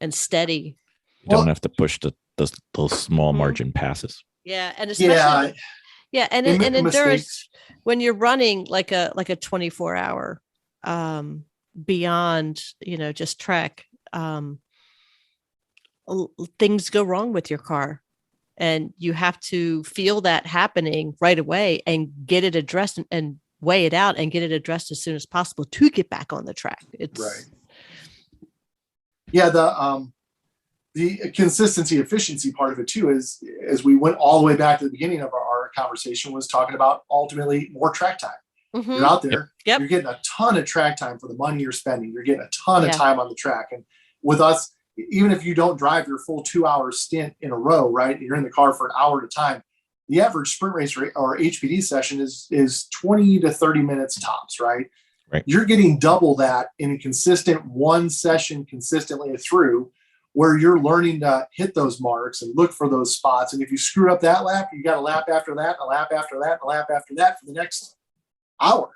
Speaker 3: and steady.
Speaker 2: You don't have to push those small margin passes.
Speaker 3: Yeah. And especially, and endurance, when you're running like a 24 hour, beyond, you know, just trek, things go wrong with your car. And you have to feel that happening right away and get it addressed and weigh it out and get it addressed as soon as possible to get back on the track. It's
Speaker 4: right. Yeah. The consistency, efficiency part of it too is, as we went all the way back to the beginning of our conversation, was talking about ultimately more track time. You're out there, you're getting a ton of track time for the money you're spending. You're getting a ton of time on the track. And with us, even if you don't drive your full 2 hour stint in a row, right? You're in the car for an hour at a time. The average sprint race or HPD session is 20 to 30 minutes tops, right? You're getting double that in a consistent one session consistently through, where you're learning to hit those marks and look for those spots. And if you screw up that lap, you got a lap after that, a lap after that, a lap after that for the next hour,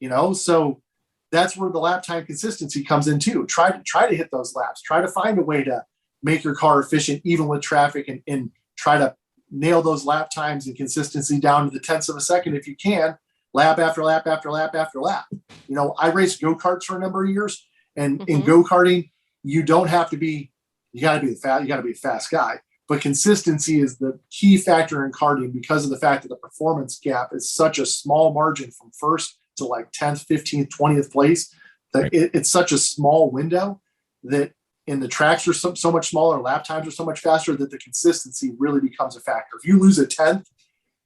Speaker 4: you know? So that's where the lap time consistency comes in too. Try to hit those laps, try to find a way to make your car efficient, even with traffic, and try to nail those lap times and consistency down to the tenths of a second if you can, lap after lap after lap after lap. You know, I raced go-karts for a number of years, and in go-karting, you don't have to be, you got to be a fast guy, but consistency is the key factor in karting, because of the fact that the performance gap is such a small margin from first to like 10th, 15th, 20th place, that it's such a small window that, and the tracks are so much smaller, lap times are so much faster, that the consistency really becomes a factor. If you lose a 10th,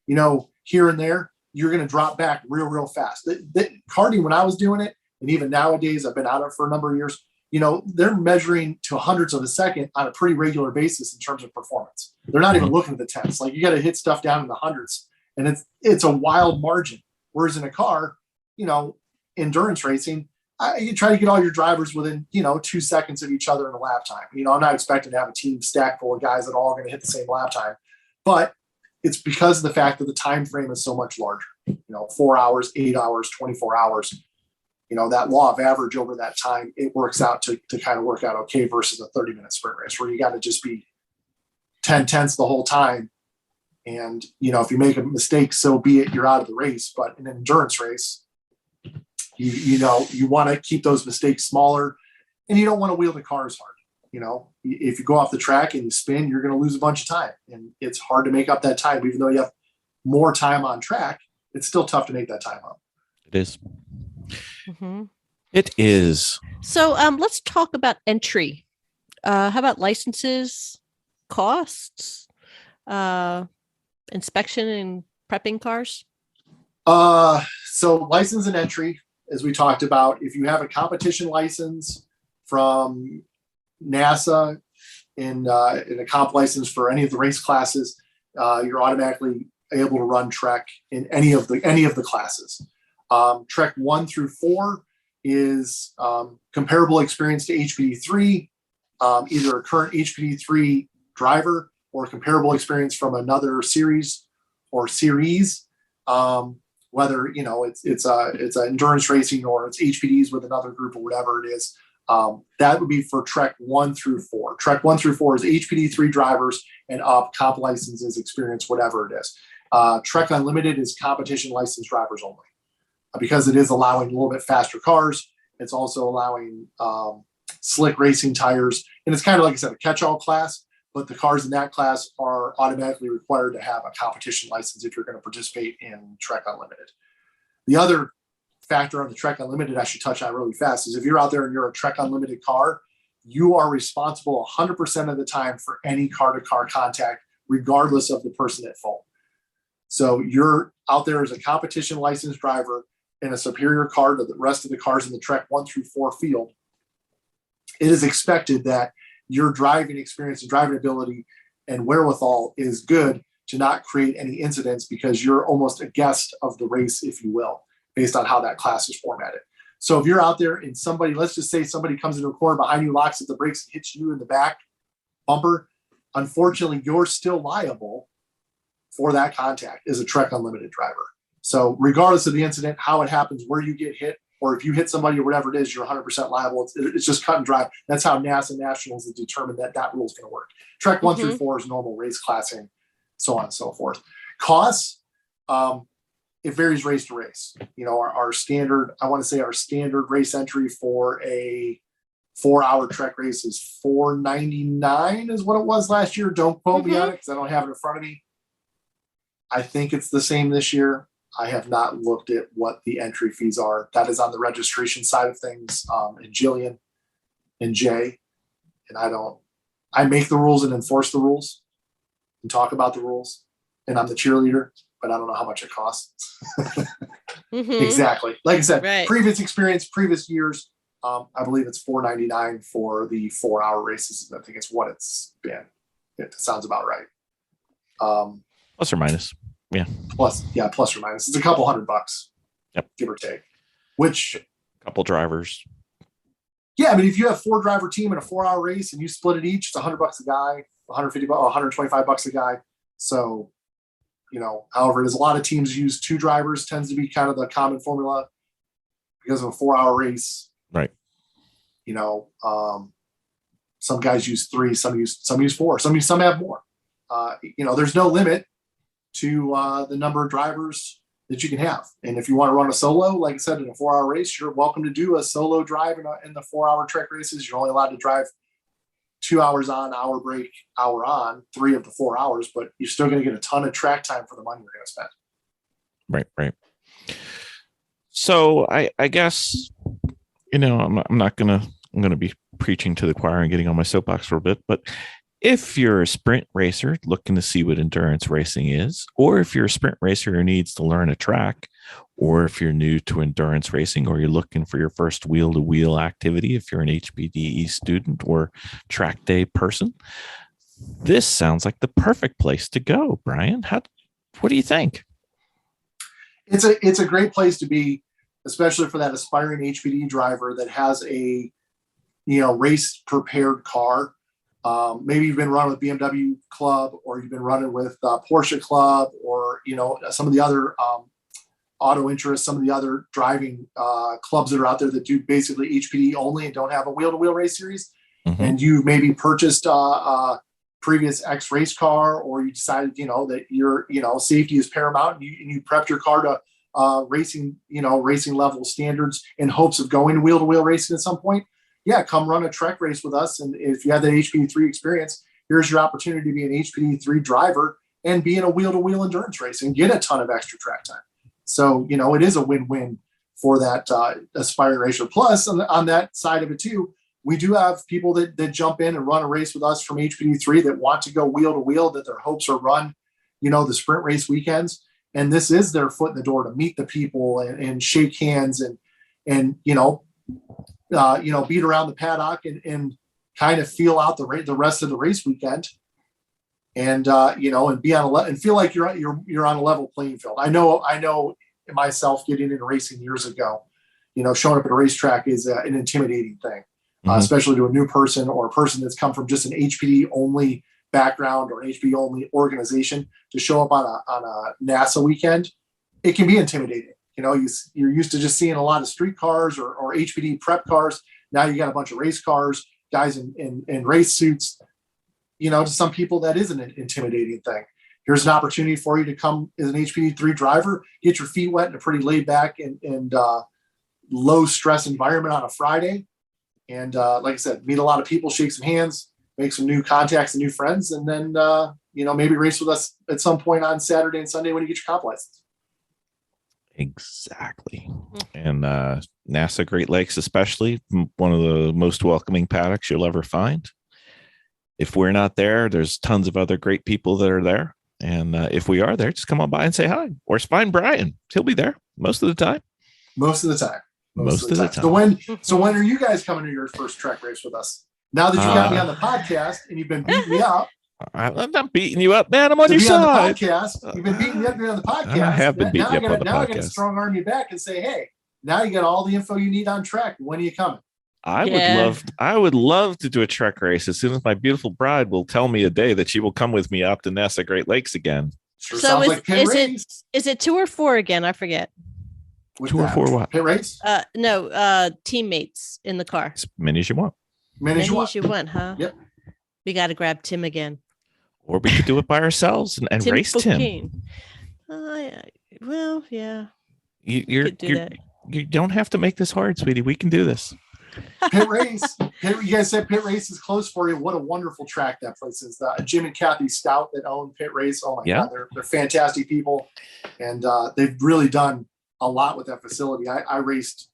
Speaker 4: you know, here and there, you're going to drop back real fast. The karting, when I was doing it, and even nowadays, I've been out of it for a number of years, they're measuring to hundredths of a second on a pretty regular basis in terms of performance. They're not even looking at the tenths. Like, you got to hit stuff down in the hundreds, and it's a wild margin. Whereas in a car, endurance racing, you try to get all your drivers within, 2 seconds of each other in a lap time. I'm not expecting to have a team stacked full of guys that are all going to hit the same lap time, but it's because of the fact that the time frame is so much larger. 4 hours, 8 hours, 24 hours. That law of average over that time, it works out to kind of work out okay versus a 30-minute sprint race where you got to just be 10 tenths the whole time. And, if you make a mistake, so be it, you're out of the race. But in an endurance race, you want to keep those mistakes smaller, and you don't want to wheel the car as hard. If you go off the track and you spin, you're going to lose a bunch of time, and it's hard to make up that time. Even though you have more time on track, it's still tough to make that time up.
Speaker 2: It is.
Speaker 3: Mm-hmm.
Speaker 2: It is.
Speaker 3: So let's talk about entry. How about licenses, costs, inspection and prepping cars?
Speaker 4: So license and entry, as we talked about, if you have a competition license from NASA and a comp license for any of the race classes, you're automatically able to run TREC in any of the classes. TREC 1 through 4 is comparable experience to HPDE 3, either a current HPDE 3 driver or comparable experience from another series or series. Whether it's endurance racing or it's HPDs with another group or whatever it is, that would be for TREC 1 through 4. TREC 1 through 4 is HPDE 3 drivers and up, comp licenses, experience, whatever it is. TREC Unlimited is competition licensed drivers only, because it is allowing a little bit faster cars. It's also allowing slick racing tires, and it's kind of, like I said, a catch-all class. But the cars in that class are automatically required to have a competition license if you're going to participate in TREC Unlimited. The other factor on the TREC Unlimited I should touch on really fast is if you're out there and you're a TREC Unlimited car, you are responsible 100% of the time for any car-to-car contact, regardless of the person at fault. So you're out there as a competition licensed driver in a superior car to the rest of the cars in the TREC 1 through 4 field. It is expected that your driving experience and driving ability and wherewithal is good to not create any incidents, because you're almost a guest of the race, if you will, based on how that class is formatted. So if you're out there and let's just say somebody comes into a corner behind you, locks at the brakes, and hits you in the back bumper, unfortunately, you're still liable for that contact as a TREC Unlimited driver. So regardless of the incident, how it happens, where you get hit, or if you hit somebody or whatever it is, you're 100% liable. It's just cut and dry. That's how NASA Nationals has determined that rule is going to work. TREC 1 through 4 is normal race classing, so on and so forth. Costs, it varies race to race. Our standard, I want to say our standard race entry for a 4-hour TREC race is $4.99 is what it was last year. Don't quote me on it because I don't have it in front of me. I think it's the same this year. I have not looked at what the entry fees are. That is on the registration side of things, and Jillian and Jay. And I make the rules and enforce the rules and talk about the rules. And I'm the cheerleader, but I don't know how much it costs. Exactly. Like I said,
Speaker 3: Right.
Speaker 4: Previous experience, previous years, I believe it's $4.99 for the 4-hour races. I think it's what it's been. It sounds about right.
Speaker 2: Plus or minus. Yeah.
Speaker 4: Plus or minus. It's a couple $100.
Speaker 2: Yep.
Speaker 4: Give or take. Which,
Speaker 2: Couple drivers.
Speaker 4: yeah, I mean, if you have 4-driver team in a 4-hour race and you split it each, it's $100 a guy, $150, $125 a guy. So, however, there's a lot of teams use 2 drivers, tends to be kind of the common formula because of a 4-hour race.
Speaker 2: Right.
Speaker 4: Some guys use 3, some use 4, some have more. There's no limit to the number of drivers that you can have. And if you want to run a solo, like I said, in a 4-hour race, you're welcome to do a solo drive in the 4-hour TREC races. You're only allowed to drive 2 hours on, hour break, hour on, 3 of the 4 hours, but you're still going to get a ton of track time for the money you're going to spend.
Speaker 2: Right. So I guess, I'm going to be preaching to the choir and getting on my soapbox for a bit, but If you're a sprint racer looking to see what endurance racing is, or if you're a sprint racer who needs to learn a track, or if you're new to endurance racing, or you're looking for your first wheel-to-wheel activity, if you're an HPDE student or track day person, this sounds like the perfect place to go. Bryan, what do you think?
Speaker 4: It's a great place to be, especially for that aspiring HPDE driver that has a race prepared car. Maybe you've been running with BMW Club, or you've been running with Porsche Club, or some of the other auto interests, some of the other driving clubs that are out there that do basically HPDE only and don't have a wheel-to-wheel race series.
Speaker 2: Mm-hmm.
Speaker 4: And you maybe purchased a previous X race car, or you decided that your safety is paramount, and you prepped your car to racing level standards in hopes of going to wheel-to-wheel racing at some point. Yeah, come run a TREC race with us. And if you have that HPD3 experience, here's your opportunity to be an HPD3 driver and be in a wheel-to-wheel endurance race and get a ton of extra track time. So, it is a win-win for that aspiring racer. Plus, on that side of it too, we do have people that jump in and run a race with us from HPD3 that want to go wheel-to-wheel, that their hopes are run, the sprint race weekends. And this is their foot in the door to meet the people and shake hands and beat around the paddock and kind of feel out the rest of the race weekend, and and be on and feel like you're on a level playing field. I know myself getting into racing years ago, showing up at a racetrack is an intimidating thing, especially to a new person or a person that's come from just an HPD only background or an HPD only organization. To show up on a NASA weekend, it can be intimidating. You're used to just seeing a lot of street cars or HPD prep cars. Now you got a bunch of race cars, guys in race suits. To some people that is an intimidating thing. Here's an opportunity for you to come as an HPD3 driver, get your feet wet in a pretty laid back and low stress environment on a Friday. And like I said, meet a lot of people, shake some hands, make some new contacts and new friends, and then maybe race with us at some point on Saturday and Sunday when you get your comp license.
Speaker 2: Exactly. And NASA Great Lakes, especially, one of the most welcoming paddocks you'll ever find. If we're not there, there's tons of other great people that are there. And if we are there, just come on by and say hi, or find Bryan. He'll be there most of the time.
Speaker 4: Most of the time. So when are you guys coming to your first TREC race with us? Now that you got me on the podcast and you've been beating me up.
Speaker 2: I'm not beating you up, man. I'm on your side.
Speaker 4: On the podcast, you've been beating me up on the podcast. I
Speaker 2: have been beating you up on the podcast.
Speaker 4: Now I got to strong arm you back and say, hey, now you got all the info you need on TREC. When are you coming?
Speaker 2: I would love to do a TREC race as soon as my beautiful bride will tell me a day that she will come with me up to NASA Great Lakes again.
Speaker 4: Sure,
Speaker 3: so is it 2 or 4 again? I forget.
Speaker 2: 2 or 4 what?
Speaker 4: Pit race?
Speaker 3: No, teammates in the car.
Speaker 2: As many as you want.
Speaker 3: Many as you want, huh?
Speaker 4: Yep.
Speaker 3: We got to grab Tim again.
Speaker 2: Or we could do it by ourselves and race Tim.
Speaker 3: Well, yeah.
Speaker 2: You don't have to make this hard, sweetie. We can do this.
Speaker 4: Pit race. You guys said pit race is close for you. What a wonderful track that place is. Jim and Kathy Stout that own pit race. Oh my God, they're fantastic people, and they've really done a lot with that facility. I raced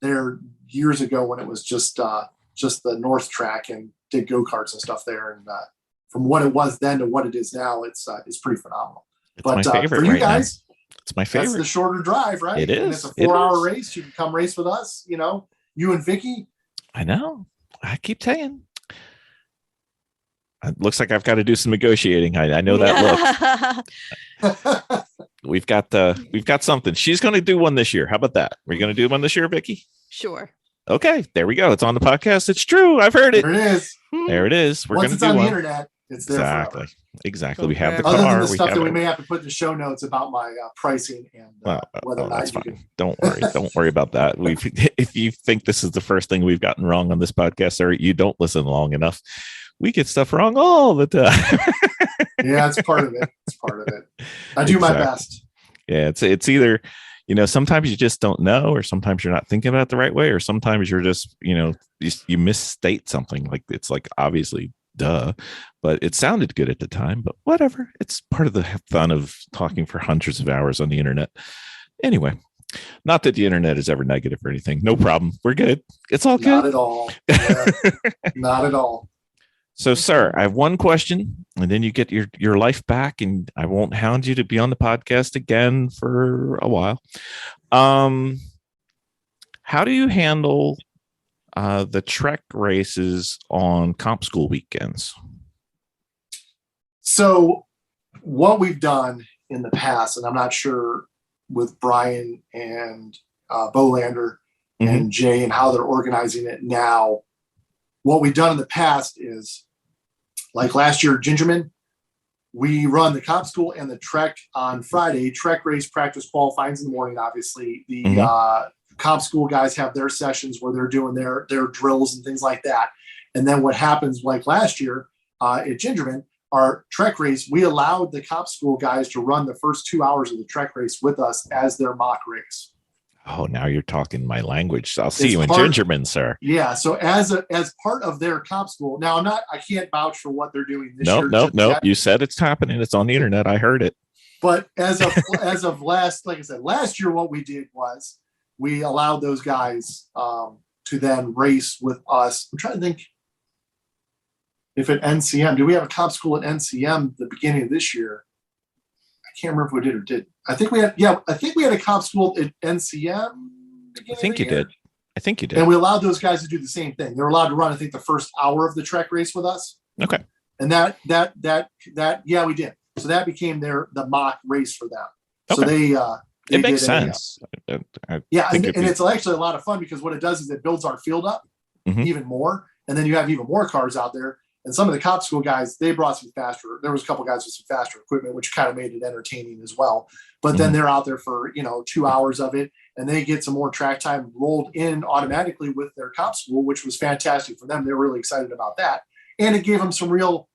Speaker 4: there years ago when it was just the North track and did go-karts and stuff there. And from what it was then to what it is now, it's pretty phenomenal.
Speaker 2: It's my favorite
Speaker 4: for you guys,
Speaker 2: it's my favorite.
Speaker 4: That's the shorter drive, right?
Speaker 2: It is.
Speaker 4: And it's a 4-hour race. You can come race with us. You and Vicky.
Speaker 2: I know. I keep saying. It looks like I've got to do some negotiating. I know that look. We've got something. She's going to do one this year. How about that? We're going to do one this year, Vicky?
Speaker 3: Sure.
Speaker 2: Okay, there we go. It's on the podcast. It's true. I've heard it.
Speaker 4: There it is.
Speaker 2: There it is. We're going to do
Speaker 4: on
Speaker 2: one.
Speaker 4: the internet. It's there forever.
Speaker 2: Exactly. We have the
Speaker 4: Other
Speaker 2: car.
Speaker 4: than the stuff that we may have to put in the show notes about my pricing and whether or not
Speaker 2: that's
Speaker 4: you
Speaker 2: fine.
Speaker 4: can.
Speaker 2: Don't worry. Don't worry about that. If you think this is the first thing we've gotten wrong on this podcast, sir, you don't listen long enough. We get stuff wrong all the time.
Speaker 4: Yeah, it's part of it. I do my best.
Speaker 2: Yeah, it's either, sometimes you just don't know, or sometimes you're not thinking about it the right way, or sometimes you're just, you misstate something. Like, it's like, obviously, duh, but it sounded good at the time. But whatever, it's part of the fun of talking for hundreds of hours on the internet. Anyway, not that the internet is ever negative or anything. No problem. We're good. It's all good.
Speaker 4: Not at all. Yeah, not at all.
Speaker 2: So, sir, I have one question, and then you get your life back, and I won't hound you to be on the podcast again for a while. How do you handle the TREC races on comp school weekends?
Speaker 4: So what we've done in the past, and I'm not sure with Bryan and Bolander and Jay and how they're organizing it now, what we've done in the past is, like last year, Gingerman, we run the comp school and the TREC on Friday. TREC race practice qualifying in the morning, obviously. The comp school guys have their sessions where they're doing their drills and things like that. And then what happens, like last year at Gingerman, our TREC race, we allowed the comp school guys to run the first 2 hours of the TREC race with us as their mock race.
Speaker 2: Oh, now you're talking my language. I'll see you in Gingerman, sir.
Speaker 4: Yeah. So as part of their comp school, now I can't vouch for what they're doing this year.
Speaker 2: Nope. You said it's happening. It's on the internet. I heard it.
Speaker 4: But as of last, like I said, last year, what we did was we allowed those guys to then race with us. I'm trying to think if at NCM, do we have a comp school at NCM the beginning of this year? I can't remember if we did or didn't. I think we had a comp school at NCM.
Speaker 2: I think you did.
Speaker 4: And we allowed those guys to do the same thing. They were allowed to run, I think, the first hour of the TREC race with us.
Speaker 2: Okay.
Speaker 4: And that, we did. So that became the mock race for them.
Speaker 2: Okay.
Speaker 4: So they
Speaker 2: it makes sense.
Speaker 4: And it's actually a lot of fun because what it does is it builds our field up even more. And then you have even more cars out there. And some of the comp school guys, they brought some faster. There was a couple guys with some faster equipment, which kind of made it entertaining as well. But then they're out there for 2 hours of it, and they get some more track time rolled in automatically with their comp school, which was fantastic for them. They're really excited about that, and it gave them some real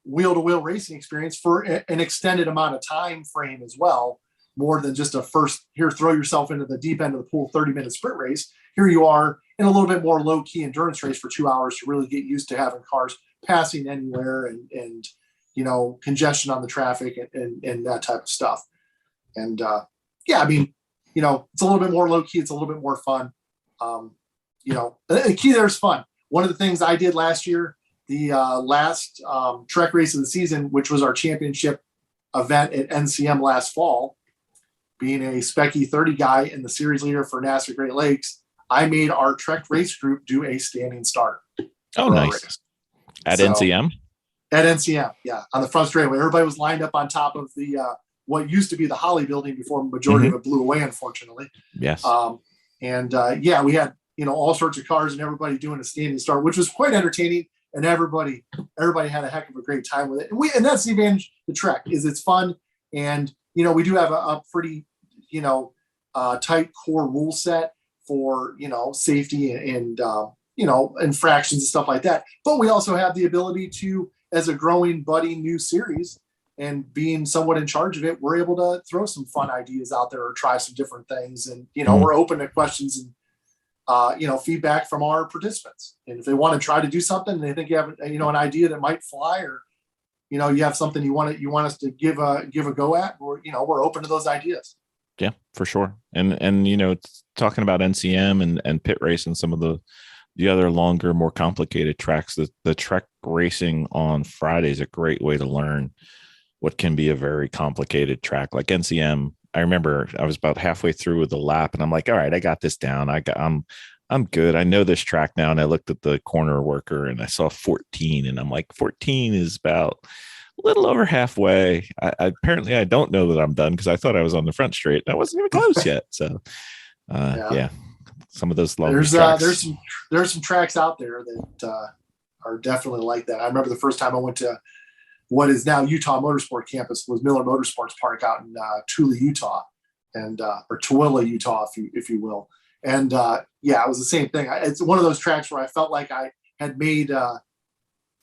Speaker 4: wheel-to-wheel racing experience for an extended amount of time frame as well. More than just a first here, throw yourself into the deep end of the pool, 30-minute sprint race. Here you are in a little bit more low-key endurance race for 2 hours to really get used to having cars passing anywhere and congestion on the traffic and that type of stuff. And it's a little bit more low key. It's a little bit more fun. The key there is fun. One of the things I did last year, the last TREC race of the season, which was our championship event at NCM last fall, being a Spec E30 guy and the series leader for NASA Great Lakes, I made our TREC race group do a standing start.
Speaker 2: Oh, nice. At NCM?
Speaker 4: At NCM, yeah, on the front straightaway. Everybody was lined up on top of the what used to be the Holly building before the majority of it blew away, unfortunately.
Speaker 2: Yes.
Speaker 4: We had all sorts of cars and everybody doing a standing start, which was quite entertaining, and everybody had a heck of a great time with it. And that's the advantage of the TREC is it's fun, and we do have a pretty tight core rule set for safety and infractions and stuff like that. But we also have the ability to, as a growing, budding new series and being somewhat in charge of it, we're able to throw some fun ideas out there or try some different things. And, we're open to questions and, feedback from our participants. And if they want to try to do something and they think you have, an idea that might fly or, you have something you want us to give a go at, we're open to those ideas.
Speaker 2: Yeah, for sure. And talking about NCM and pit race and some of the other longer, more complicated tracks, the TREC racing on Friday is a great way to learn what can be a very complicated track like NCM. I remember I was about halfway through with the lap and I'm like, all right, I got this down. I'm good. I know this track now. And I looked at the corner worker and I saw 14 and I'm like, 14 is about a little over halfway. Apparently I don't know that I'm done because I thought I was on the front straight. I wasn't even close yet. So yeah. Some of those longer tracks.
Speaker 4: There's some tracks out there that are definitely like that. I remember the first time I went to what is now Utah Motorsport Campus was Miller Motorsports Park out in Tooele, Utah, and or Tooele, Utah, if you will. And it was the same thing. It's one of those tracks where I felt like I had made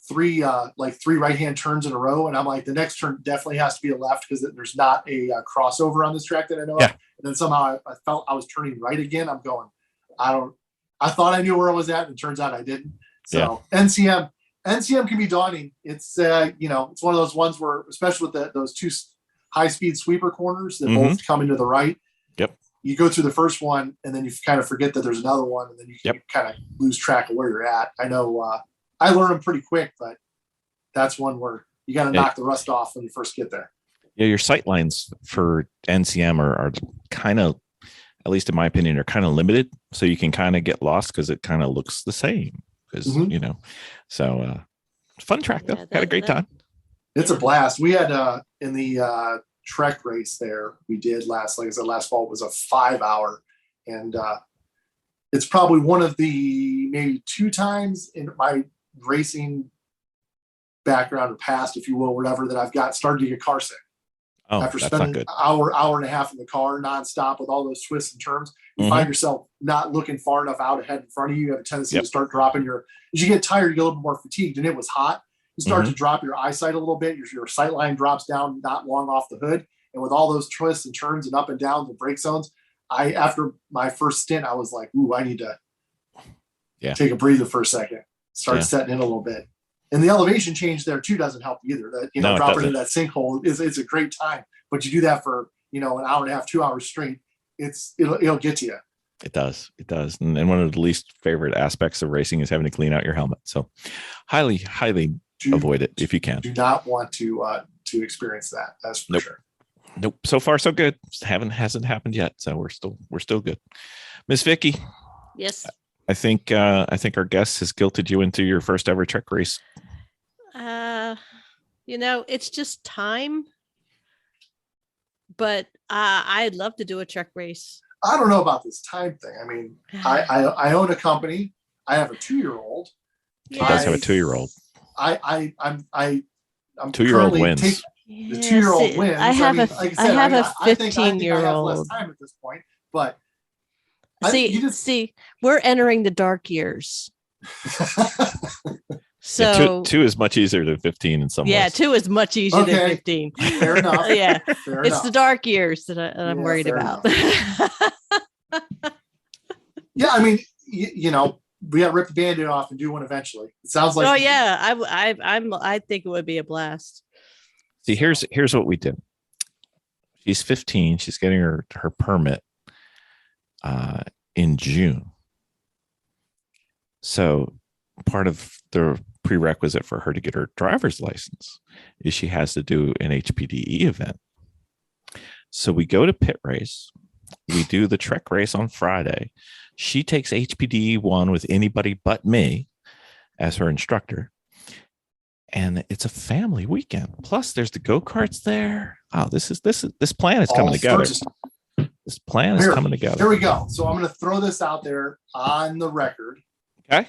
Speaker 4: three right-hand turns in a row, and I'm like, the next turn definitely has to be a left because there's not a crossover on this track that I know of. And then somehow I felt I was turning right again. I'm going, I thought I knew where I was at, and it turns out I didn't. So NCM can be daunting. It's it's one of those ones where, especially with those two high-speed sweeper corners that both come into the right.
Speaker 2: Yep.
Speaker 4: You go through the first one, and then you kind of forget that there's another one, and then you kind of lose track of where you're at. I know I learn them pretty quick, but that's one where you got to knock the rust off when you first get there.
Speaker 2: Yeah, your sight lines for NCM are kind of, at least in my opinion, are kind of limited. So you can kind of get lost because it kind of looks the same. Because so fun track though. Had a great time.
Speaker 4: It's a blast. We had in the TREC race there we did last fall was a 5-hour, and it's probably one of the maybe 2 times in my racing background or past, if you will, whatever, that I've started to get car sick.
Speaker 2: Oh,
Speaker 4: after
Speaker 2: that's
Speaker 4: spending
Speaker 2: not good.
Speaker 4: hour and a half in the car nonstop with all those twists and turns, you find yourself not looking far enough out ahead in front of you. You have a tendency to start dropping as you get tired, you get a little bit more fatigued, and it was hot. You start to drop your eyesight a little bit. Your sight line drops down not long off the hood. And with all those twists and turns and up and down the brake zones, after my first stint, I was like, ooh, I need to take a breather for a second, start setting in a little bit. And the elevation change there too doesn't help either. That dropping into that sinkhole it's a great time, but you do that for an hour and a half, 2 hours straight. It'll get to you.
Speaker 2: It does. And one of the least favorite aspects of racing is having to clean out your helmet. So highly avoid it if you can.
Speaker 4: Do not want to experience that. That's for sure.
Speaker 2: Nope. So far so good. Hasn't happened yet. So we're still good. Miss Vicky.
Speaker 3: Yes.
Speaker 2: I think our guest has guilted you into your first ever TREC race.
Speaker 3: It's just time. But I'd love to do a TREC race.
Speaker 4: I don't know about this time thing. I mean, I own a company. I have a 2-year-old.
Speaker 2: He does have a 2-year-old.
Speaker 4: I'm
Speaker 2: 2-year-old wins.
Speaker 4: The 2-year-old wins.
Speaker 3: I have a 15-year-old.
Speaker 4: I think I have less time at this point, but
Speaker 3: see, we're entering the dark years. So
Speaker 2: 2 is much easier than 15 in some ways.
Speaker 3: Yeah, 2 is much easier than 15.
Speaker 4: Fair enough.
Speaker 3: It's the dark years that I'm worried about.
Speaker 4: Yeah, I mean, we got to rip the Band-Aid off and do one eventually. It sounds like.
Speaker 3: Oh yeah, I think it would be a blast.
Speaker 2: See, here's what we did. She's 15. She's getting her permit in June. So part of the prerequisite for her to get her driver's license is she has to do an HPDE event. So we go to pit race. We do the TREC race on Friday. She takes HPDE 1 with anybody but me as her instructor. And it's a family weekend. Plus there's the go-karts there. Oh, this plan is coming together. This plan is coming together.
Speaker 4: Here we go. So I'm going to throw this out there on the record.
Speaker 2: Okay.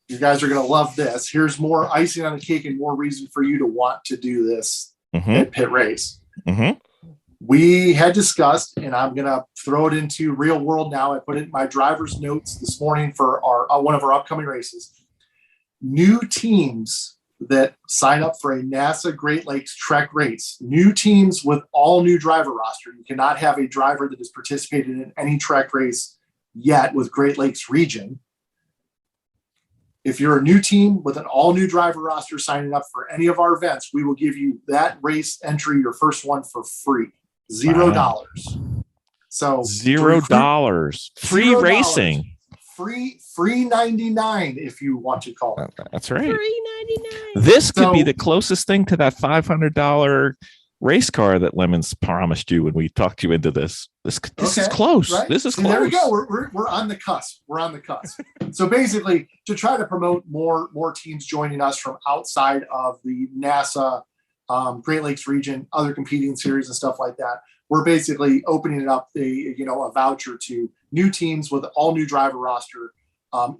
Speaker 4: You guys are going to love this. Here's more icing on the cake and more reason for you to want to do this at pit race. We had discussed, and I'm going to throw it into real world now. I put it in my driver's notes this morning for one of our upcoming races. New teams that sign up for a NASA Great Lakes TREC race, new teams with all new driver roster. You cannot have a driver that has participated in any TREC race yet with Great Lakes region. If you're a new team with an all new driver roster signing up for any of our events, we will give you that race entry, your first one, for free. $0. So
Speaker 2: $0. Free racing.
Speaker 4: Free 99 if you want to call it.
Speaker 2: That's right.
Speaker 3: Free 99.
Speaker 2: This could be the closest thing to that $500 race car that Lemons promised you when we talked you into this. This is close. Right? This is close.
Speaker 4: There we go. We're on the cusp. We're on the cusp. So basically, to try to promote more teams joining us from outside of the NASA Great Lakes region, other competing series and stuff like that, we're basically opening it up a voucher to new teams with all new driver roster.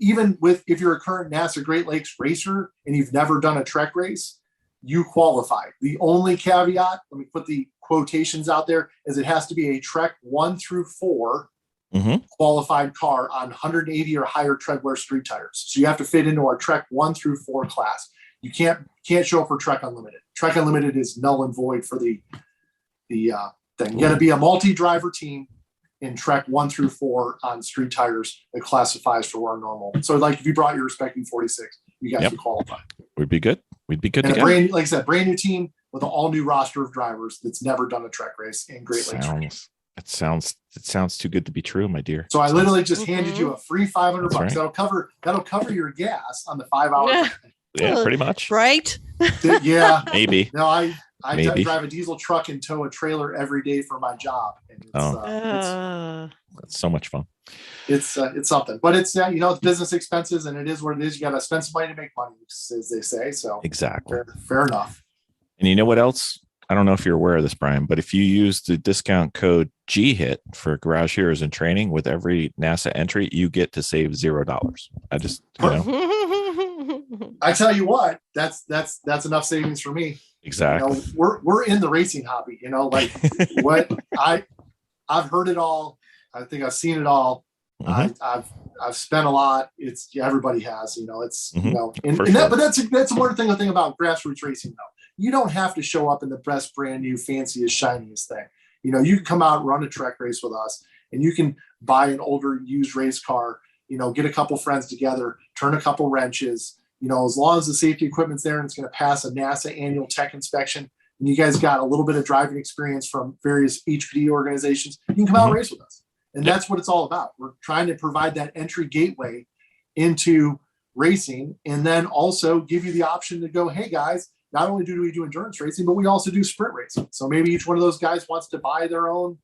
Speaker 4: Even if you're a current NASA Great Lakes racer and you've never done a TREC race, you qualify. The only caveat, let me put the quotations out there, is it has to be a TREC 1 through 4 qualified car on 180 or higher treadwear street tires. So you have to fit into our TREC 1 through 4 class. You can't show up for TREC Unlimited. TREC Unlimited is null and void for the thing. You got to be a multi-driver team in TREC 1 through 4 on street tires that classifies for our normal. So like if you brought your respecting 46, you guys would qualify.
Speaker 2: We'd be good. We'd be good to go.
Speaker 4: Like I said, brand new team with an all new roster of drivers that's never done a TREC race in Great Lakes.
Speaker 2: It sounds too good to be true, my dear.
Speaker 4: So I literally just handed you a free $500. Right. That'll cover your gas on the 5 hours.
Speaker 2: Yeah, pretty much.
Speaker 3: Right?
Speaker 4: Yeah.
Speaker 2: Maybe.
Speaker 4: No, I
Speaker 2: Maybe.
Speaker 4: drive a diesel truck and tow a trailer every day for my job, and
Speaker 2: That's so much fun.
Speaker 4: it's something. But it's it's business expenses, and it is what it is. You got to spend some money to make money, as they say. So
Speaker 2: Exactly.
Speaker 4: fair enough.
Speaker 2: And you know what else? I don't know if you're aware of this, Brian, but if you use the discount code GHIT for Garage Heroes in Training with every NASA entry, you get to save $0. I just,
Speaker 4: I tell you what, that's enough savings for me.
Speaker 2: Exactly.
Speaker 4: We're in the racing hobby. Like what I've heard it all. I think I've seen it all.
Speaker 2: Mm-hmm.
Speaker 4: I've spent a lot. Everybody has. It's
Speaker 2: sure.
Speaker 4: but that's one thing about grassroots racing though. You don't have to show up in the best, brand new, fanciest, shiniest thing. You can come out and run a TREC race with us, and you can buy an older used race car, get a couple friends together, turn a couple wrenches, as long as the safety equipment's there and it's going to pass a NASA annual tech inspection, and you guys got a little bit of driving experience from various HPDE organizations, you can come out and race with us. And that's what it's all about. We're trying to provide that entry gateway into racing, and then also give you the option to go, hey guys, not only do we do endurance racing, but we also do sprint racing. So maybe each one of those guys wants to buy their own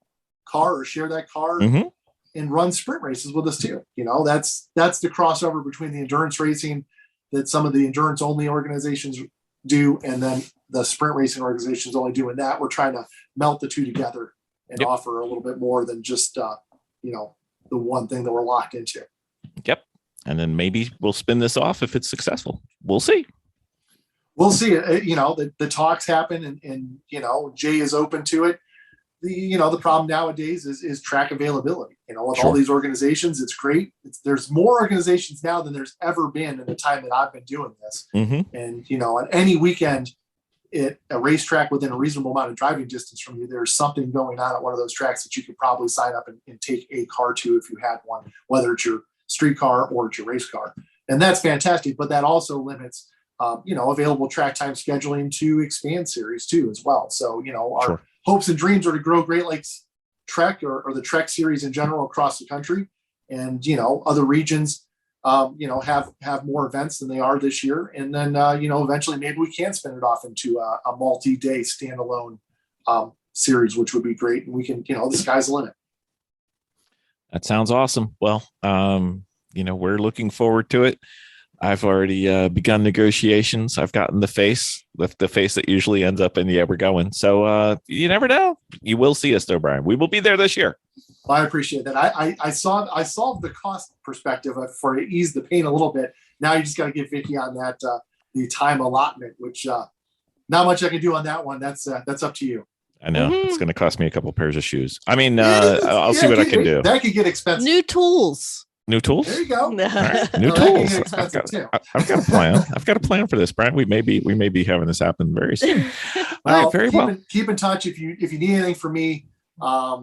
Speaker 4: car or share that car and run sprint races with us too. That's the crossover between the endurance racing that some of the endurance only organizations do, and then the sprint racing organizations only doing that. We're trying to melt the two together and offer a little bit more than just the one thing that we're locked into.
Speaker 2: Yep. And then maybe we'll spin this off if it's successful. We'll see.
Speaker 4: We'll see. The talks happen, and Jay is open to it. The problem nowadays is track availability. With all these organizations, it's great. There's more organizations now than there's ever been in the time that I've been doing this.
Speaker 2: Mm-hmm.
Speaker 4: And on any weekend, a racetrack within a reasonable amount of driving distance from you, there's something going on at one of those tracks that you could probably sign up and take a car to if you had one, whether it's your street car or it's your race car. And that's fantastic. But that also limits available track time scheduling to expand series too, as well. So, our hopes and dreams are to grow Great Lakes TREC or the TREC series in general across the country. And, other regions, have more events than they are this year. And then, eventually maybe we can spin it off into a multi-day standalone series, which would be great. And we can, the sky's the limit.
Speaker 2: That sounds awesome. Well, we're looking forward to it. I've already begun negotiations. I've gotten the face that usually ends up in the we're going. So you never know. You will see us though, Brian. We will be there this year.
Speaker 4: Well, I appreciate that. I solved the cost perspective for to ease the pain a little bit. Now you just got to get Vicky on that the time allotment, which not much I can do on that one. That's up to you.
Speaker 2: I know it's going to cost me a couple pairs of shoes. I mean, I'll see what I can do.
Speaker 4: That could get expensive.
Speaker 3: New tools.
Speaker 2: New tools.
Speaker 4: There you go.
Speaker 2: Right. New tools. I've got a plan. I've got a plan for this, Brian. We may be having this happen very soon. All right, very well.
Speaker 4: Keep in touch if you need anything from me. I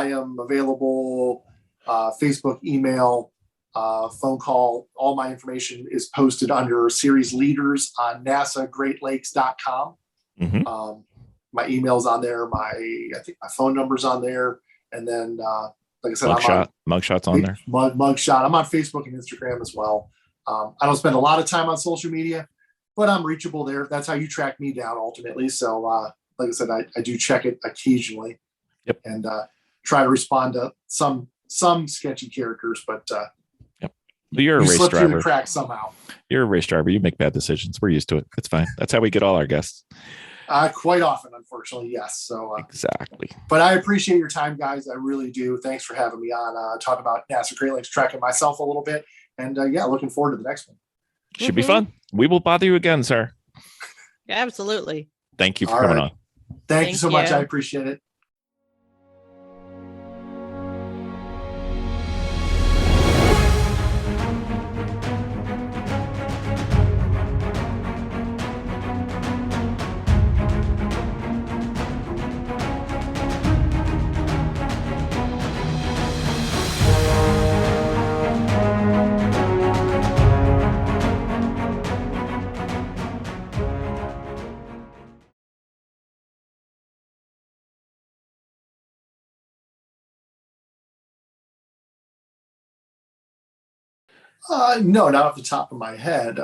Speaker 4: am available. Facebook, email, phone call. All my information is posted under series leaders on NASAGreatLakes.com.
Speaker 2: Mm-hmm.
Speaker 4: My email's on there. I think my phone number's on there, and then. Like I said,
Speaker 2: mugshot's on there.
Speaker 4: Mugshot. I'm on Facebook and Instagram as well. I don't spend a lot of time on social media, but I'm reachable there. That's how you track me down ultimately. So, like I said, I do check it occasionally.
Speaker 2: Yep.
Speaker 4: And try to respond to some sketchy characters, but
Speaker 2: yep. But you're a race
Speaker 4: slip
Speaker 2: driver.
Speaker 4: through the cracks somehow.
Speaker 2: You're a race driver. You make bad decisions. We're used to it. It's fine. That's how we get all our guests.
Speaker 4: Quite often, unfortunately, yes. So
Speaker 2: exactly.
Speaker 4: But I appreciate your time, guys. I really do. Thanks for having me on. Talk about NASA Great Lakes TREC and myself a little bit, and looking forward to the next one.
Speaker 2: Should be fun. We will bother you again, sir.
Speaker 3: Absolutely.
Speaker 2: Thank you for coming on.
Speaker 4: Thank you so much. I appreciate it. No, not off the top of my head.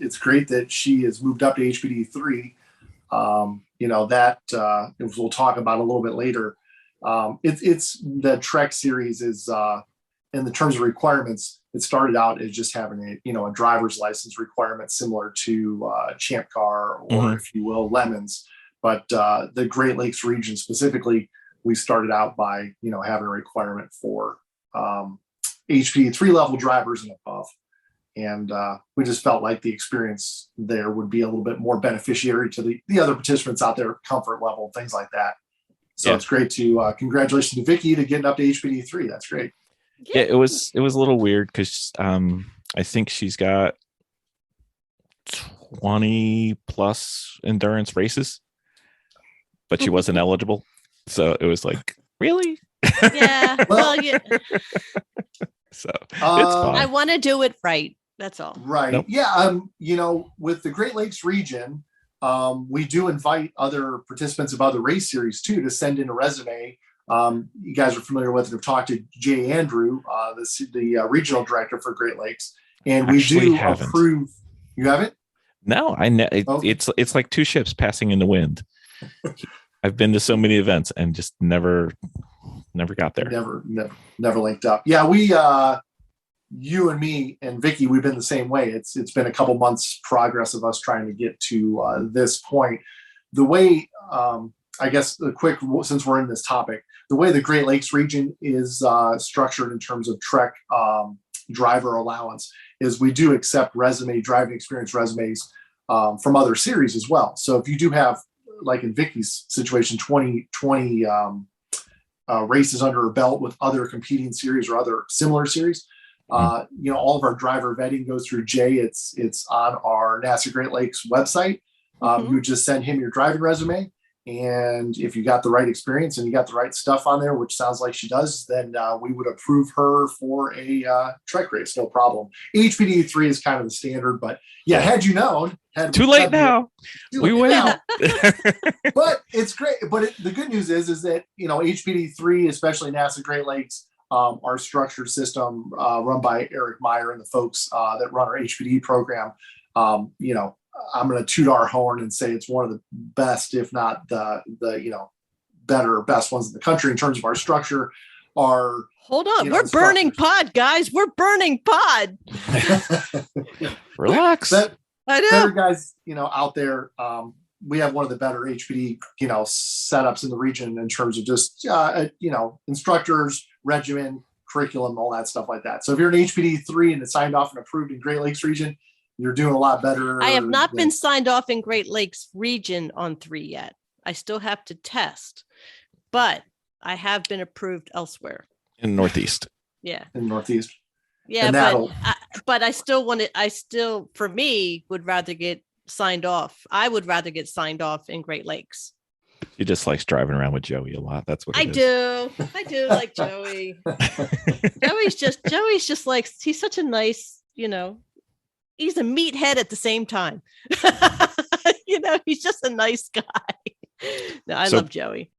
Speaker 4: It's great that she has moved up to HPD 3. That we'll talk about a little bit later. It's the TREC series is in the terms of requirements. It started out as just having a driver's license requirement similar to Champ Car or, if you will, Lemons. But the Great Lakes region specifically, we started out by having a requirement for HPD 3 level drivers and above. And we just felt like the experience there would be a little bit more beneficiary to the other participants out there, comfort level, things like that. So It's great to congratulations to Vicky to getting up to HPD 3. That's great.
Speaker 2: Yeah, it was a little weird because I think she's got 20 plus endurance races, but she wasn't eligible. So it was like, really?
Speaker 3: Yeah. Well, yeah.
Speaker 2: So it's fine.
Speaker 3: I want to do it right. That's all.
Speaker 4: Right.
Speaker 2: Nope.
Speaker 4: Yeah. With the Great Lakes region, we do invite other participants of other race series too to send in a resume. You guys are familiar with and have talked to Jay Andrew, the regional director for Great Lakes, and we do approve. You haven't?
Speaker 2: No, it's like two ships passing in the wind. I've been to so many events and just never got there.
Speaker 4: Never linked up. Yeah, we you and me and Vicky, we've been the same way. It's been a couple months progress of us trying to get to this point. The way I guess since we're in this topic, the way the Great Lakes region is structured in terms of TREC driver allowance is we do accept driving experience resumes from other series as well. So if you do have, like in Vicky's situation, 20 races under her belt with other competing series or other similar series, all of our driver vetting goes through Jay. It's on our NASA Great Lakes website. You would just send him your driving resume. And if you got the right experience and you got the right stuff on there, which sounds like she does, then we would approve her for a TREC race, no problem. HPD 3 is kind of the standard, but yeah, had you known,
Speaker 2: too late now. We win.
Speaker 4: But it's great. But the good news is that HPD 3, especially NASA Great Lakes, our structured system run by Eric Meyer and the folks that run our HPD program, I'm going to toot our horn and say it's one of the best, if not the best ones in the country in terms of our structure.
Speaker 3: Hold on, we're burning pod, guys. We're burning pod.
Speaker 2: Relax.
Speaker 3: I know.
Speaker 4: Better guys, out there. We have one of the better HPD, setups in the region in terms of just, instructors, regimen, curriculum, all that stuff like that. So if you're an HPD 3 and it's signed off and approved in Great Lakes region, you're doing a lot better.
Speaker 3: I have not been signed off in Great Lakes region on 3 yet. I still have to test, but I have been approved elsewhere.
Speaker 2: In Northeast.
Speaker 3: Yeah.
Speaker 4: In Northeast.
Speaker 3: Yeah, but I still, for me, would rather get signed off. I would rather get signed off in Great Lakes.
Speaker 2: She just likes driving around with Joey a lot. That's what
Speaker 3: I do like Joey. Joey's just like, he's such a nice, he's a meathead at the same time. He's just a nice guy. No, I love Joey.